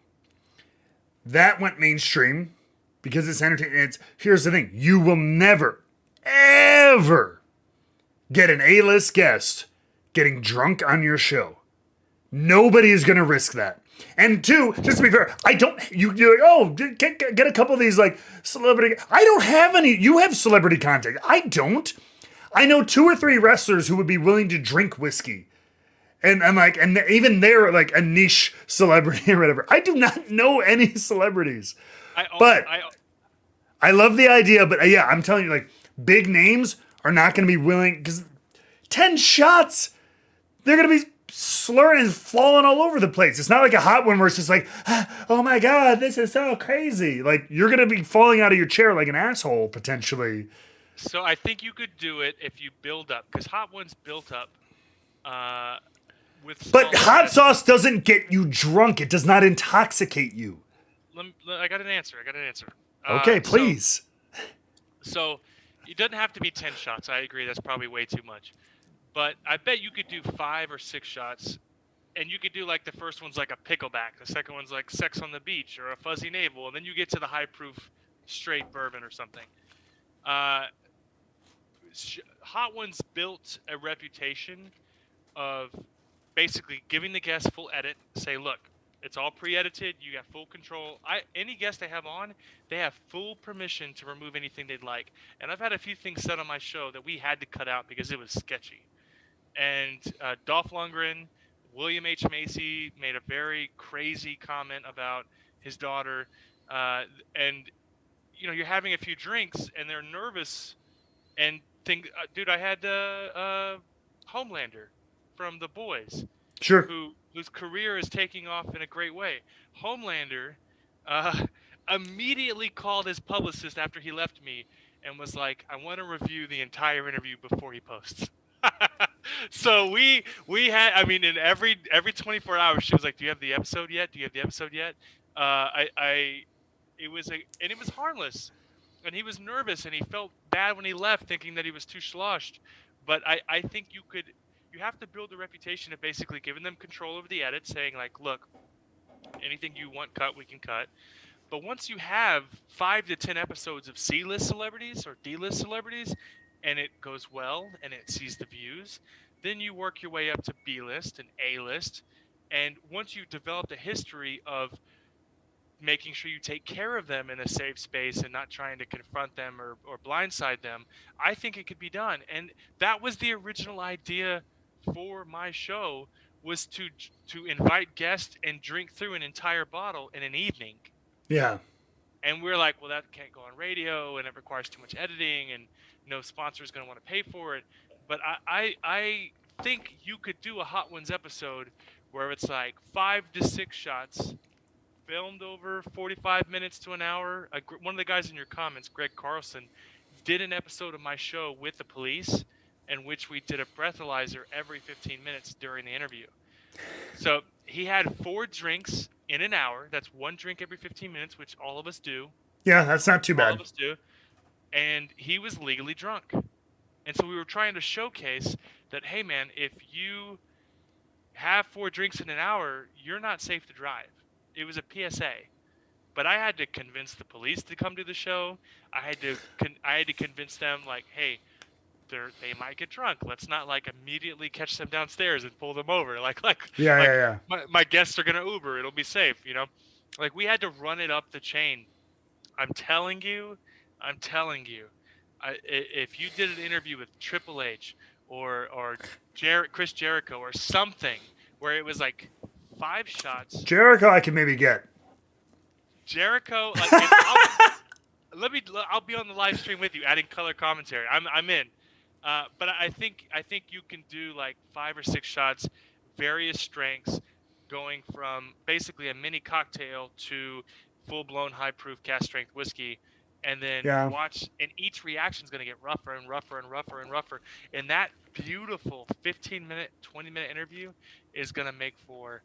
That went mainstream because it's entertaining. Here's the thing. You will never, ever get an A-list guest getting drunk on your show. Nobody is going to risk that. And 2, just to be fair, you're like, oh, get a couple of these like celebrity. I don't have any. You have celebrity contact. I don't. I know 2 or 3 wrestlers who would be willing to drink whiskey. And even they're like a niche celebrity or whatever. I do not know any celebrities. I love the idea, but yeah, I'm telling you, like, big names are not going to be willing, because 10 shots, they're going to be slurring and falling all over the place. It's not like a hot one where it's just like, oh my God, this is so crazy. Like, you're going to be falling out of your chair like an asshole, potentially. So I think you could do it if you build up, because hot ones built up with. But hot sauce doesn't get you drunk. It does not intoxicate you. I got an answer. Okay, please. So it doesn't have to be 10 shots. I agree. That's probably way too much. But I bet you could do 5 or 6 shots. And you could do, like, the first one's like a pickleback. The second one's like Sex on the Beach or a fuzzy navel. And then you get to the high proof straight bourbon or something. Hot Ones built a reputation of basically giving the guest full edit. Say, look, it's all pre-edited. You got full control. Any guest they have on, they have full permission to remove anything they'd like. And I've had a few things said on my show that we had to cut out because it was sketchy. And Dolph Lundgren, William H. Macy made a very crazy comment about his daughter. And, you're having a few drinks and they're nervous and think, dude, I had Homelander from The Boys. Sure. Whose career is taking off in a great way. Homelander immediately called his publicist after he left me and was like, I want to review the entire interview before he posts. So we had, in every 24 hours, she was like, do you have the episode yet? It was harmless. And he was nervous and he felt bad when he left, thinking that he was too sloshed. But I think you have to build a reputation of basically giving them control over the edit, saying, like, look, anything you want cut, we can cut. But once you have 5 to 10 episodes of C-list celebrities or D-list celebrities, and it goes well and it sees the views, then you work your way up to B-list and A-list. And once you've developed a history of making sure you take care of them in a safe space and not trying to confront them or blindside them, I think it could be done. And that was the original idea for my show, was to invite guests and drink through an entire bottle in an evening. Yeah. And we're like, well, that can't go on radio and it requires too much editing and no sponsor is going to want to pay for it. But I think you could do a Hot Ones episode where it's like 5 to 6 shots filmed over 45 minutes to an hour. One of the guys in your comments, Greg Carlson, did an episode of my show with the police in which we did a breathalyzer every 15 minutes during the interview. So he had 4 drinks in an hour. That's 1 drink every 15 minutes, which all of us do. Yeah, that's not too bad. All of us do. And he was legally drunk. And so we were trying to showcase that, hey man, if you have 4 drinks in an hour, you're not safe to drive. It was a PSA. But I had to convince the police to come to the show. I had to convince them, like, hey, they might get drunk. Let's not like immediately catch them downstairs and pull them over. Yeah. My guests are gonna Uber. It'll be safe, you know. Like we had to run it up the chain. I'm telling you, if you did an interview with Triple H or Chris Jericho or something where it was like 5 shots. Jericho, I can maybe get. Jericho, like I'll be on the live stream with you, adding color commentary. I'm in. But I think you can do like 5 or 6 shots, various strengths, going from basically a mini cocktail to full-blown high-proof cast strength whiskey, and then watch. And each reaction is going to get rougher and rougher and rougher and rougher. And that beautiful 15-minute, 20-minute interview is going to make for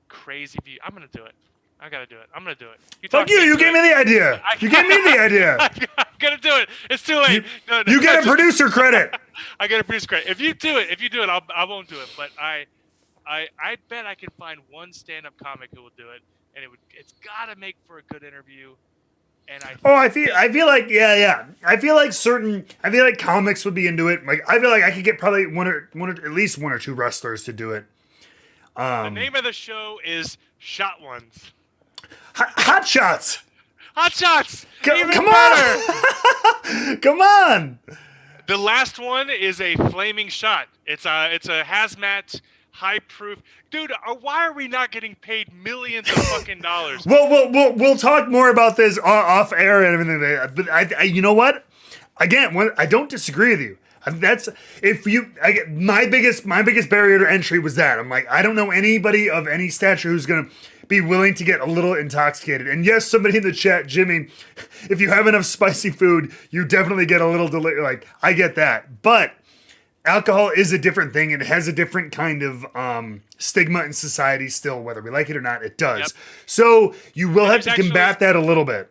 crazy view. I'm going to do it. I gotta do it. I'm gonna do it. Fuck you! You gave me the idea. You gave me the idea. I'm gonna do it. It's too late. You get a producer credit. I get a producer credit. If you do it, I won't do it. But I bet I can find one stand-up comic who will do it, and it's gotta make for a good interview. And I feel like I feel like comics would be into it. Like I feel like I could get probably at least one or two wrestlers to do it. The name of the show is Shot Ones. Hot shots. Hot shots. Come on. Come on. The last one is a flaming shot. It's a hazmat, high proof. Dude, why are we not getting paid millions of fucking dollars? We'll talk more about this off air and everything. But I you know what? Again, I don't disagree with you. That's my biggest barrier to entry was that I'm like, I don't know anybody of any stature who's gonna be willing to get a little intoxicated. And yes, somebody in the chat, Jimmy, if you have enough spicy food, you definitely get a little like I get that. But alcohol is a different thing. It has a different kind of stigma in society still, whether we like it or not, it does. Yep. So you will have to combat that a little bit.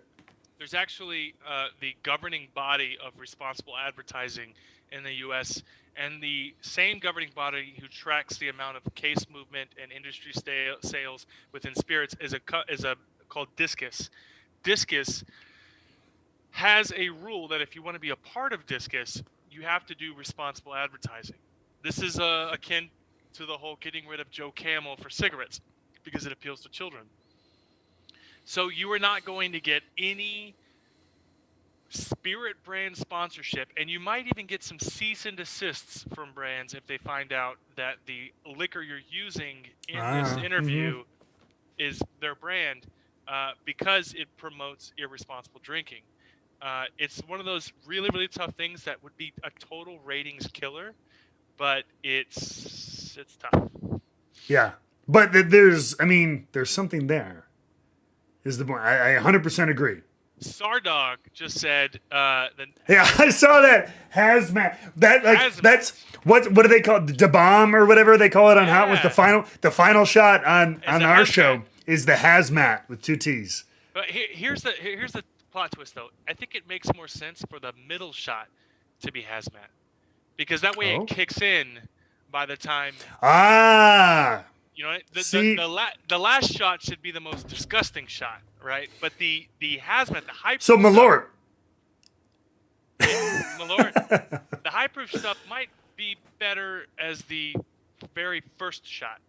There's actually the governing body of responsible advertising in the U.S. and the same governing body who tracks the amount of case movement and industry sales within spirits is called Discus. Discus has a rule that if you want to be a part of Discus, you have to do responsible advertising. This is akin to the whole getting rid of Joe Camel for cigarettes because it appeals to children. So you are not going to get any spirit brand sponsorship, and you might even get some cease and desists from brands if they find out that the liquor you're using in this interview is their brand, because it promotes irresponsible drinking. It's one of those really, really tough things that would be a total ratings killer, but it's tough. Yeah, but there's something there. Is the point? I 100% agree. Sardog just said yeah, I saw that hazmat. That's what do they call it? The bomb or whatever they call it on Hot was the final shot on our show is the hazmat with 2 T's. But here's the plot twist though. I think it makes more sense for the middle shot to be hazmat because that way it kicks in by the time. You know, the last shot should be the most disgusting shot, right? But the hazmat, the high proof. So Malort. The high proof stuff might be better as the very first shot,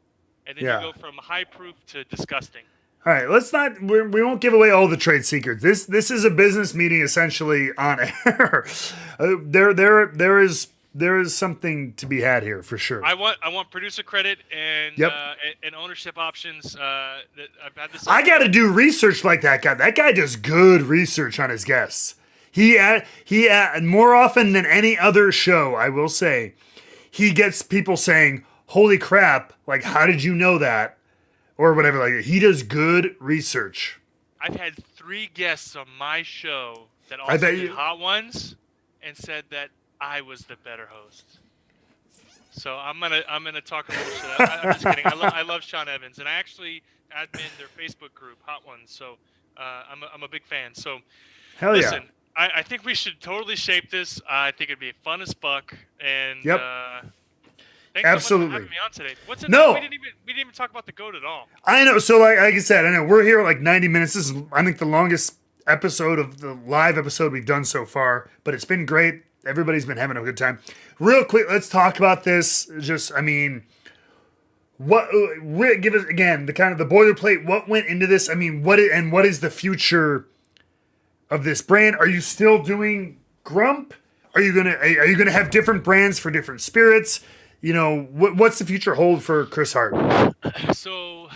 and then you go from high proof to disgusting. All right, let's not. We won't give away all the trade secrets. This is a business meeting essentially on air. There is something to be had here for sure. I want producer credit and and ownership options. That I've had this. I got to do research like that guy. That guy does good research on his guests. He more often than any other show, I will say, he gets people saying, "Holy crap! Like, how did you know that?" Or whatever. Like, he does good research. I've had 3 guests on my show that also did Hot Ones and said that I was the better host. So I'm gonna talk a little shit. I'm just kidding. I love Sean Evans, and I actually admin their Facebook group, Hot Ones. So I'm a big fan. So listen, I think we should totally shape this. I think it'd be fun as fuck. And Yep. thanks so much for having me on today. What's it? No. We didn't even talk about the goat at all. I know. So like I said, I know we're here like 90 minutes. This is, I think, the longest episode of the live episode we've done so far, but it's been great. Everybody's been having a good time. Real quick, let's talk about this. Just, I mean, what, give us again the kind of the boilerplate. What went into this? I mean, what is the future of this brand? Are you still doing Grump? Are you gonna have different brands for different spirits? You know, what's the future hold for Kris Hart? So,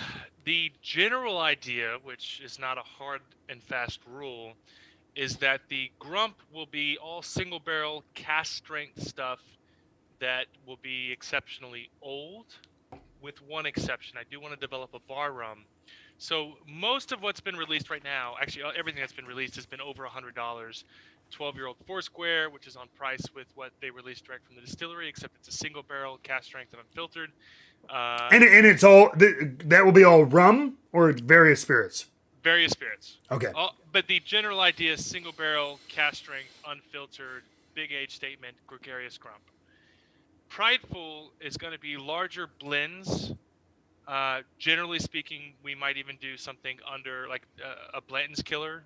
the general idea, which is not a hard and fast rule, is that the Grump will be all single barrel cask strength stuff that will be exceptionally old, with one exception. I do want to develop a bar rum. So most of what's been released right now, actually everything that's been released has been over $100. 12-year-old Foursquare, which is on price with what they released direct from the distillery, except it's a single barrel, cask strength, and unfiltered. And it's all that will be all rum or various spirits. Various spirits. Okay. But the general idea is single barrel, cask strength, unfiltered, big age statement, gregarious Grump. Prideful is going to be larger blends. Generally speaking, we might even do something under like a Blanton's Killer,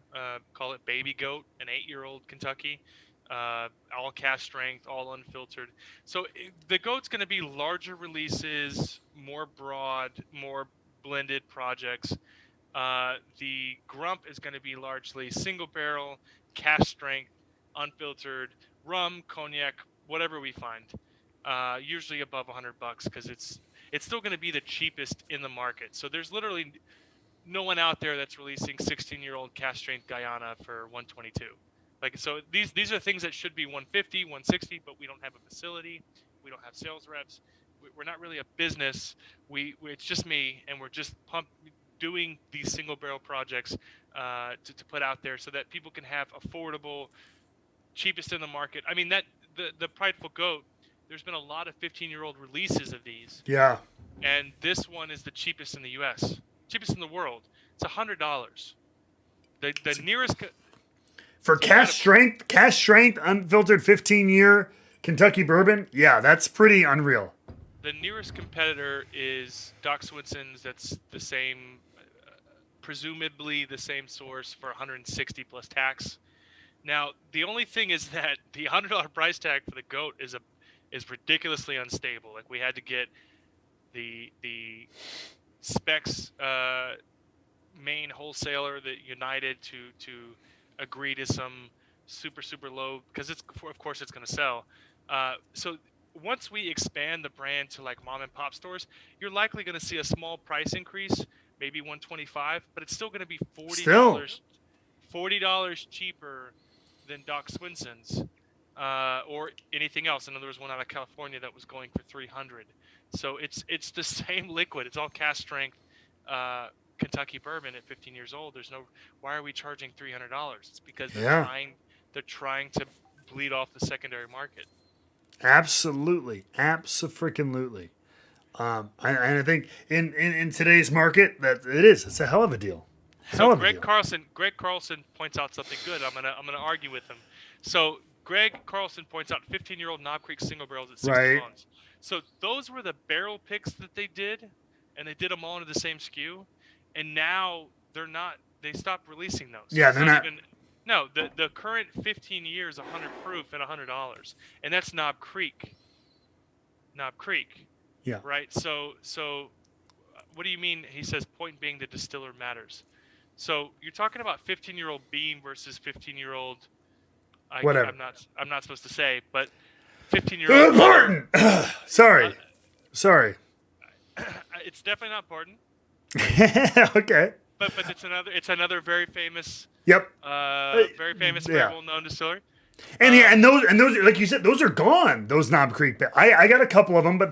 call it Baby Goat, an 8-year-old Kentucky, all cask strength, all unfiltered. So the Goat's going to be larger releases, more broad, more blended projects. The Grump is going to be largely single barrel, cask strength, unfiltered, rum, cognac, whatever we find. Usually above $100 because it's still going to be the cheapest in the market. So there's literally no one out there that's releasing 16-year-old cask strength Guyana for $122. Like, so these are things that should be $150, $160, but we don't have a facility, we don't have sales reps, we're not really a business. It's just me, and we're just doing these single barrel projects to put out there so that people can have affordable, cheapest in the market. I mean, that the Prideful Goat. There's been a lot of 15-year-old releases of these. Yeah. And this one is the cheapest in the U.S., cheapest in the world. It's $100. The nearest for cask strength, unfiltered 15-year Kentucky bourbon. Yeah, that's pretty unreal. The nearest competitor is Doc Swinson's. That's the same, presumably the same source for $160 plus tax. Now, the only thing is that the $100 price tag for the Goat is ridiculously unstable. Like, we had to get the Specs main wholesaler, the United, to agree to some super low, because of course it's going to sell. So once we expand the brand to like mom and pop stores, you're likely going to see a small price increase, maybe $125, but it's still going to be $40 cheaper than Doc Swinson's. Or anything else. And there was one out of California that was going for $300. So it's the same liquid. It's all cask strength Kentucky bourbon at 15 years old. Why are we charging $300? It's because they're trying to bleed off the secondary market. Absolutely. Abso-freaking-lutely. And I think in today's market that it's a hell of a deal. Greg Carlson points out something good. I'm gonna argue with him. So Greg Carlson points out 15-year-old Knob Creek single barrels at 60 pounds. So those were the barrel picks that they did, and they did them all into the same SKU. And now they're not. They stopped releasing those. Yeah, they're not. No, the current 15 years, 100 proof at $100, and that's Knob Creek. Knob Creek. Yeah. Right. So what do you mean? He says point being the distiller matters. So you're talking about 15-year-old Beam versus 15-year-old. Whatever. I'm not supposed to say, but 15-year-old. Pardon. Sorry. It's definitely not Pardon. Okay. But it's another very famous. Yep. Very famous, very well-known distillery. And those like you said, those are gone. Those Knob Creek. I got a couple of them,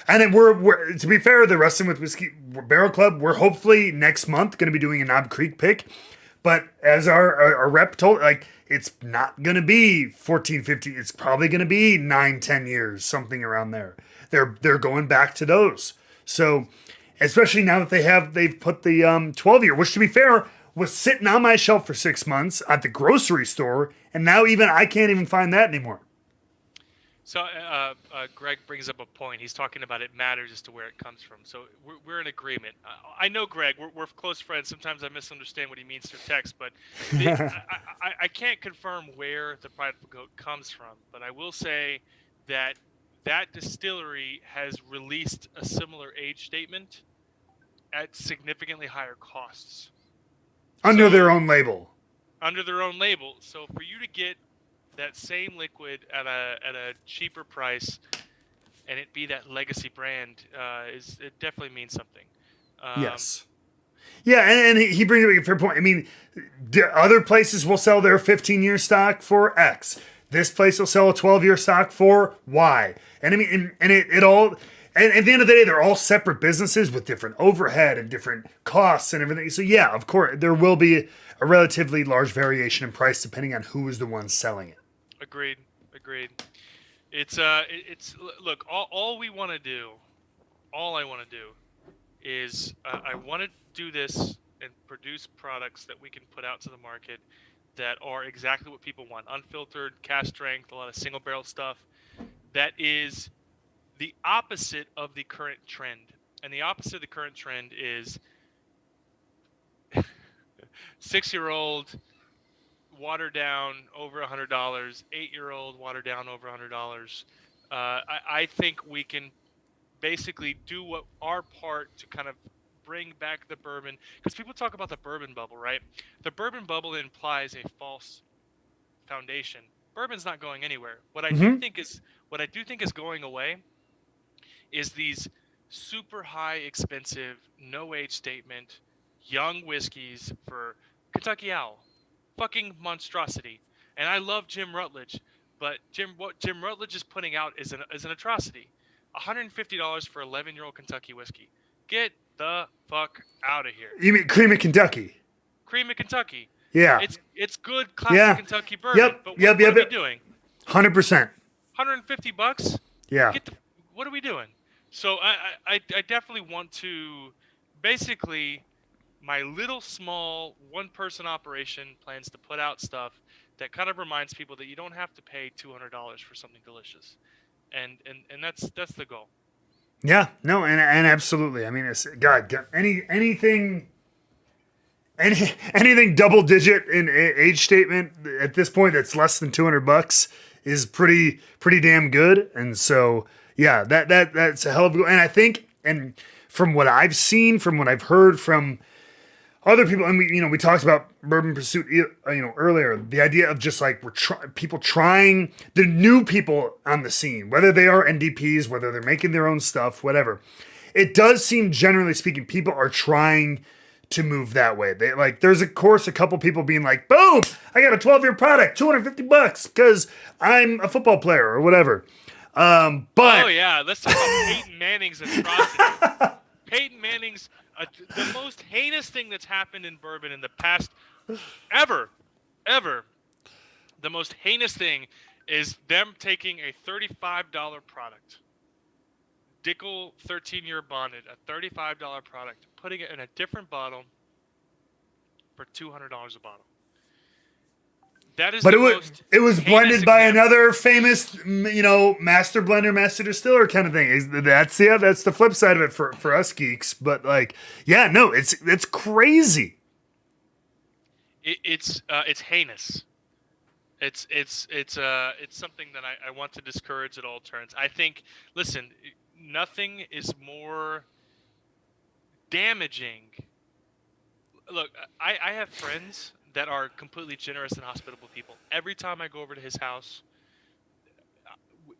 and then we're to be fair, the Wrestling with Whiskey Barrel Club, we're hopefully next month going to be doing a Knob Creek pick. But as our rep told, like, it's not going to be 14, 15. It's probably going to be 9, 10 years, something around there. They're going back to those. So, especially now that they've put the 12-year, which to be fair, was sitting on my shelf for 6 months at the grocery store, and now even I can't even find that anymore. So Greg brings up a point. He's talking about it matters as to where it comes from. So we're in agreement. I know Greg. We're close friends. Sometimes I misunderstand what he means through text, but I can't confirm where the pride of goat comes from. But I will say that distillery has released a similar age statement at significantly higher costs. Under their own label. Under their own label. So for you to get that same liquid at a cheaper price, and it be that legacy brand, it definitely means something. Yes. Yeah, and he brings up a fair point. I mean, other places will sell their 15-year stock for X. This place will sell a 12-year stock for Y. And I mean, and it all. And at the end of the day, they're all separate businesses with different overhead and different costs and everything. So yeah, of course, there will be a relatively large variation in price depending on who is the one selling it. Agreed. It's look, all we want to do, all I want to do is I want to do this and produce products that we can put out to the market that are exactly what people want. Unfiltered, cask strength, a lot of single barrel stuff. That is the opposite of the current trend. And the opposite of the current trend is 6-year-old watered down over $100, 8-year-old watered down over $100. I think we can basically do what our part to kind of bring back the bourbon, because people talk about the bourbon bubble, right? The bourbon bubble implies a false foundation. Bourbon's not going anywhere. What I do think is going away is these super high expensive no age statement young whiskeys for Kentucky Owl. Fucking monstrosity. And I love Jim Rutledge, but what Jim Rutledge is putting out is an atrocity. $150 for 11-year-old Kentucky whiskey. Get the fuck out of here. You mean Cream of Kentucky? Cream of Kentucky. Yeah. It's good classic Kentucky bourbon. Yep. But what are we doing? 100%. $150? Yeah. What are we doing? So I definitely want to basically. My little small one-person operation plans to put out stuff that kind of reminds people that you don't have to pay $200 for something delicious, and that's the goal. Yeah, no, and absolutely. I mean, it's anything double digit in age statement at this point that's less than $200 is pretty damn good. And so yeah, that's a hell of a goal. And I think, and from what I've seen, from what I've heard from other people, and we talked about Bourbon Pursuit, earlier. The idea of just like people trying the new people on the scene, whether they are NDPs, whether they're making their own stuff, whatever. It does seem, generally speaking, people are trying to move that way. They there's of course a couple people being like, "Boom! I got a 12-year product, $250 because I'm a football player or whatever." But oh yeah, let's talk about Peyton Manning's atrocity. Peyton Manning's. The most heinous thing that's happened in bourbon in the past ever, the most heinous thing is them taking a $35 product, Dickel 13-year bonded, a $35 product, putting it in a different bottle for $200 a bottle. That is, but it was blended by another famous, master blender, master distiller kind of thing. That's the flip side of it for us geeks. But it's crazy. It's heinous. It's something that I want to discourage at all turns. I think, listen, nothing is more damaging. Look, I have friends that are completely generous and hospitable people. Every time I go over to his house,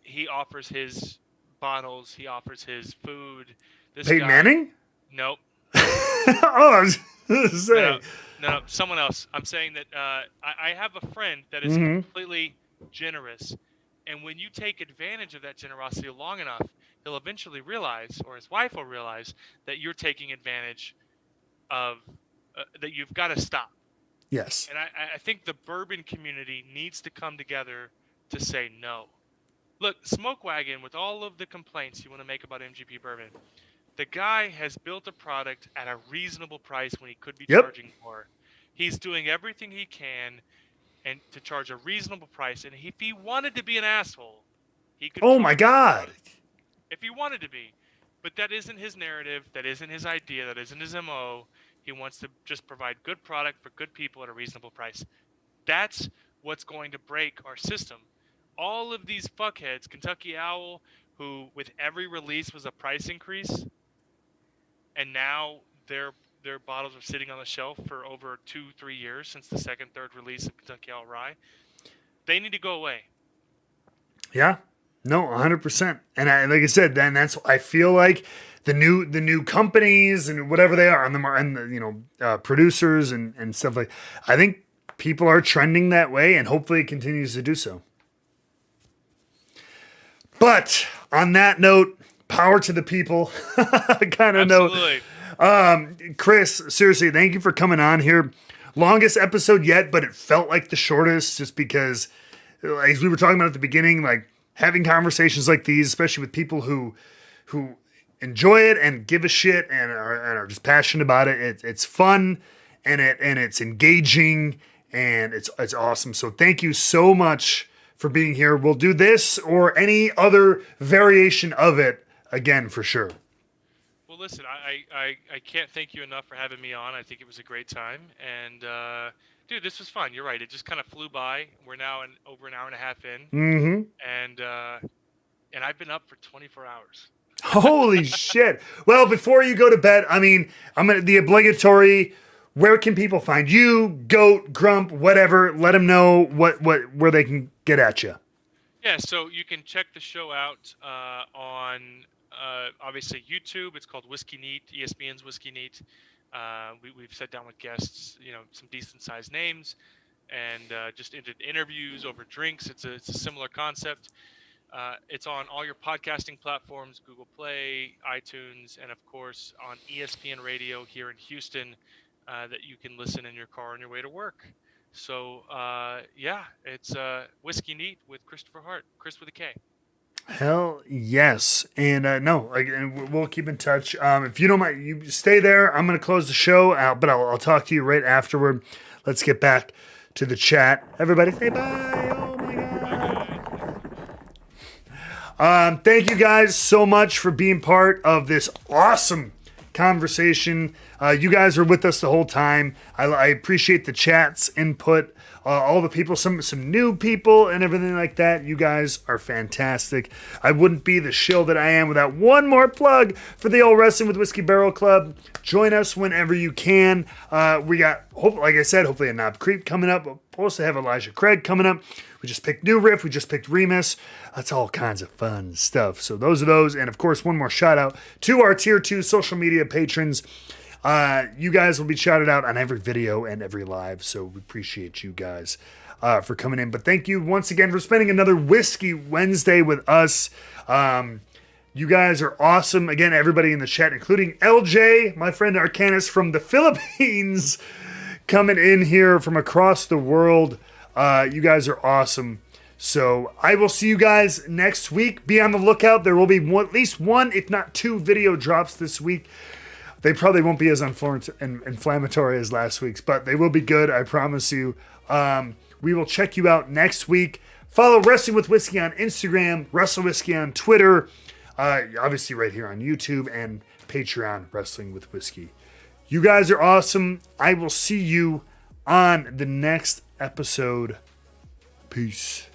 he offers his bottles, he offers his food. Peyton Manning? Nope. I was saying. No, someone else. I'm saying that I have a friend that is completely generous, and when you take advantage of that generosity long enough, he'll eventually realize, or his wife will realize, that you're taking advantage of, that you've got to stop. Yes. And I think the bourbon community needs to come together to say no. Look, Smoke Wagon, with all of the complaints you want to make about MGP bourbon, the guy has built a product at a reasonable price when he could be charging more. He's doing everything he can and to charge a reasonable price. And if he wanted to be an asshole, he could. Oh my God. If he wanted to be. But that isn't his narrative. That isn't his idea. That isn't his MO. He wants to just provide good product for good people at a reasonable price. That's what's going to break our system. All of these fuckheads, Kentucky Owl, who with every release was a price increase, and now their bottles are sitting on the shelf for over 2-3 years since the second, third release of Kentucky Owl Rye. They need to go away. Yeah, no, 100%. And like I said, then I feel like the new companies and whatever they are and the producers and stuff like. I think people are trending that way, and hopefully it continues to do so. But on that note, power to the people kind of note. Kris, seriously, thank you for coming on here. Longest episode yet, but it felt like the shortest just because, as we were talking about at the beginning, like having conversations like these, especially with people who enjoy it and give a shit and are just passionate about it. It's fun and it's engaging and it's awesome. So thank you so much for being here. We'll do this or any other variation of it again for sure. Well, listen, I can't thank you enough for having me on. I think it was a great time. And, dude, this was fun. You're right. It just kind of flew by. We're now over an hour and a half in. Mm-hmm. And I've been up for 24 hours. Holy shit. Well, before you go to bed, I mean, the obligatory, where can people find you, Goat, Grump, whatever? Let them know where they can get at you. Yeah, so you can check the show out on obviously YouTube. It's called Whisky Neat, ESPN's Whisky Neat. We've sat down with guests, some decent sized names, and just did interviews over drinks. It's a similar concept. It's on all your podcasting platforms, Google Play, iTunes, and of course on ESPN Radio here in Houston that you can listen in your car on your way to work. So, it's Whisky Neat with Christopher Hart, Kris with a K. Hell yes. And we'll keep in touch. If you don't mind, you stay there. I'm going to close the show out, but I'll talk to you right afterward. Let's get back to the chat. Everybody say bye. Oh my God. Thank you guys so much for being part of this awesome conversation. You guys were with us the whole time. I appreciate the chat's input. All the people, some new people and everything like that. You guys are fantastic. I wouldn't be the shill that I am without one more plug for the old Wrestling with Whiskey Barrel Club. Join us whenever you can. We got, like I said, hopefully a Knob Creek coming up. We'll also have Elijah Craig coming up. We just picked New Riff. We just picked Remus. That's all kinds of fun stuff. So those are those. And of course, one more shout out to our Tier 2 social media patrons. You guys will be shouted out on every video and every live, so we appreciate you guys for coming in. But thank you once again for spending another Whiskey Wednesday with us. You guys are awesome. Again, everybody in the chat, including LJ, my friend Arcanus from the Philippines, coming in here from across the world. You guys are awesome. So I will see you guys next week. Be on the lookout. There will be at least one, if not two, video drops this week. They probably won't be as inflammatory as last week's, but they will be good, I promise you. We will check you out next week. Follow Wrestling with Whiskey on Instagram, Wrestle Whiskey on Twitter, obviously right here on YouTube, and Patreon, Wrestling with Whiskey. You guys are awesome. I will see you on the next episode. Peace.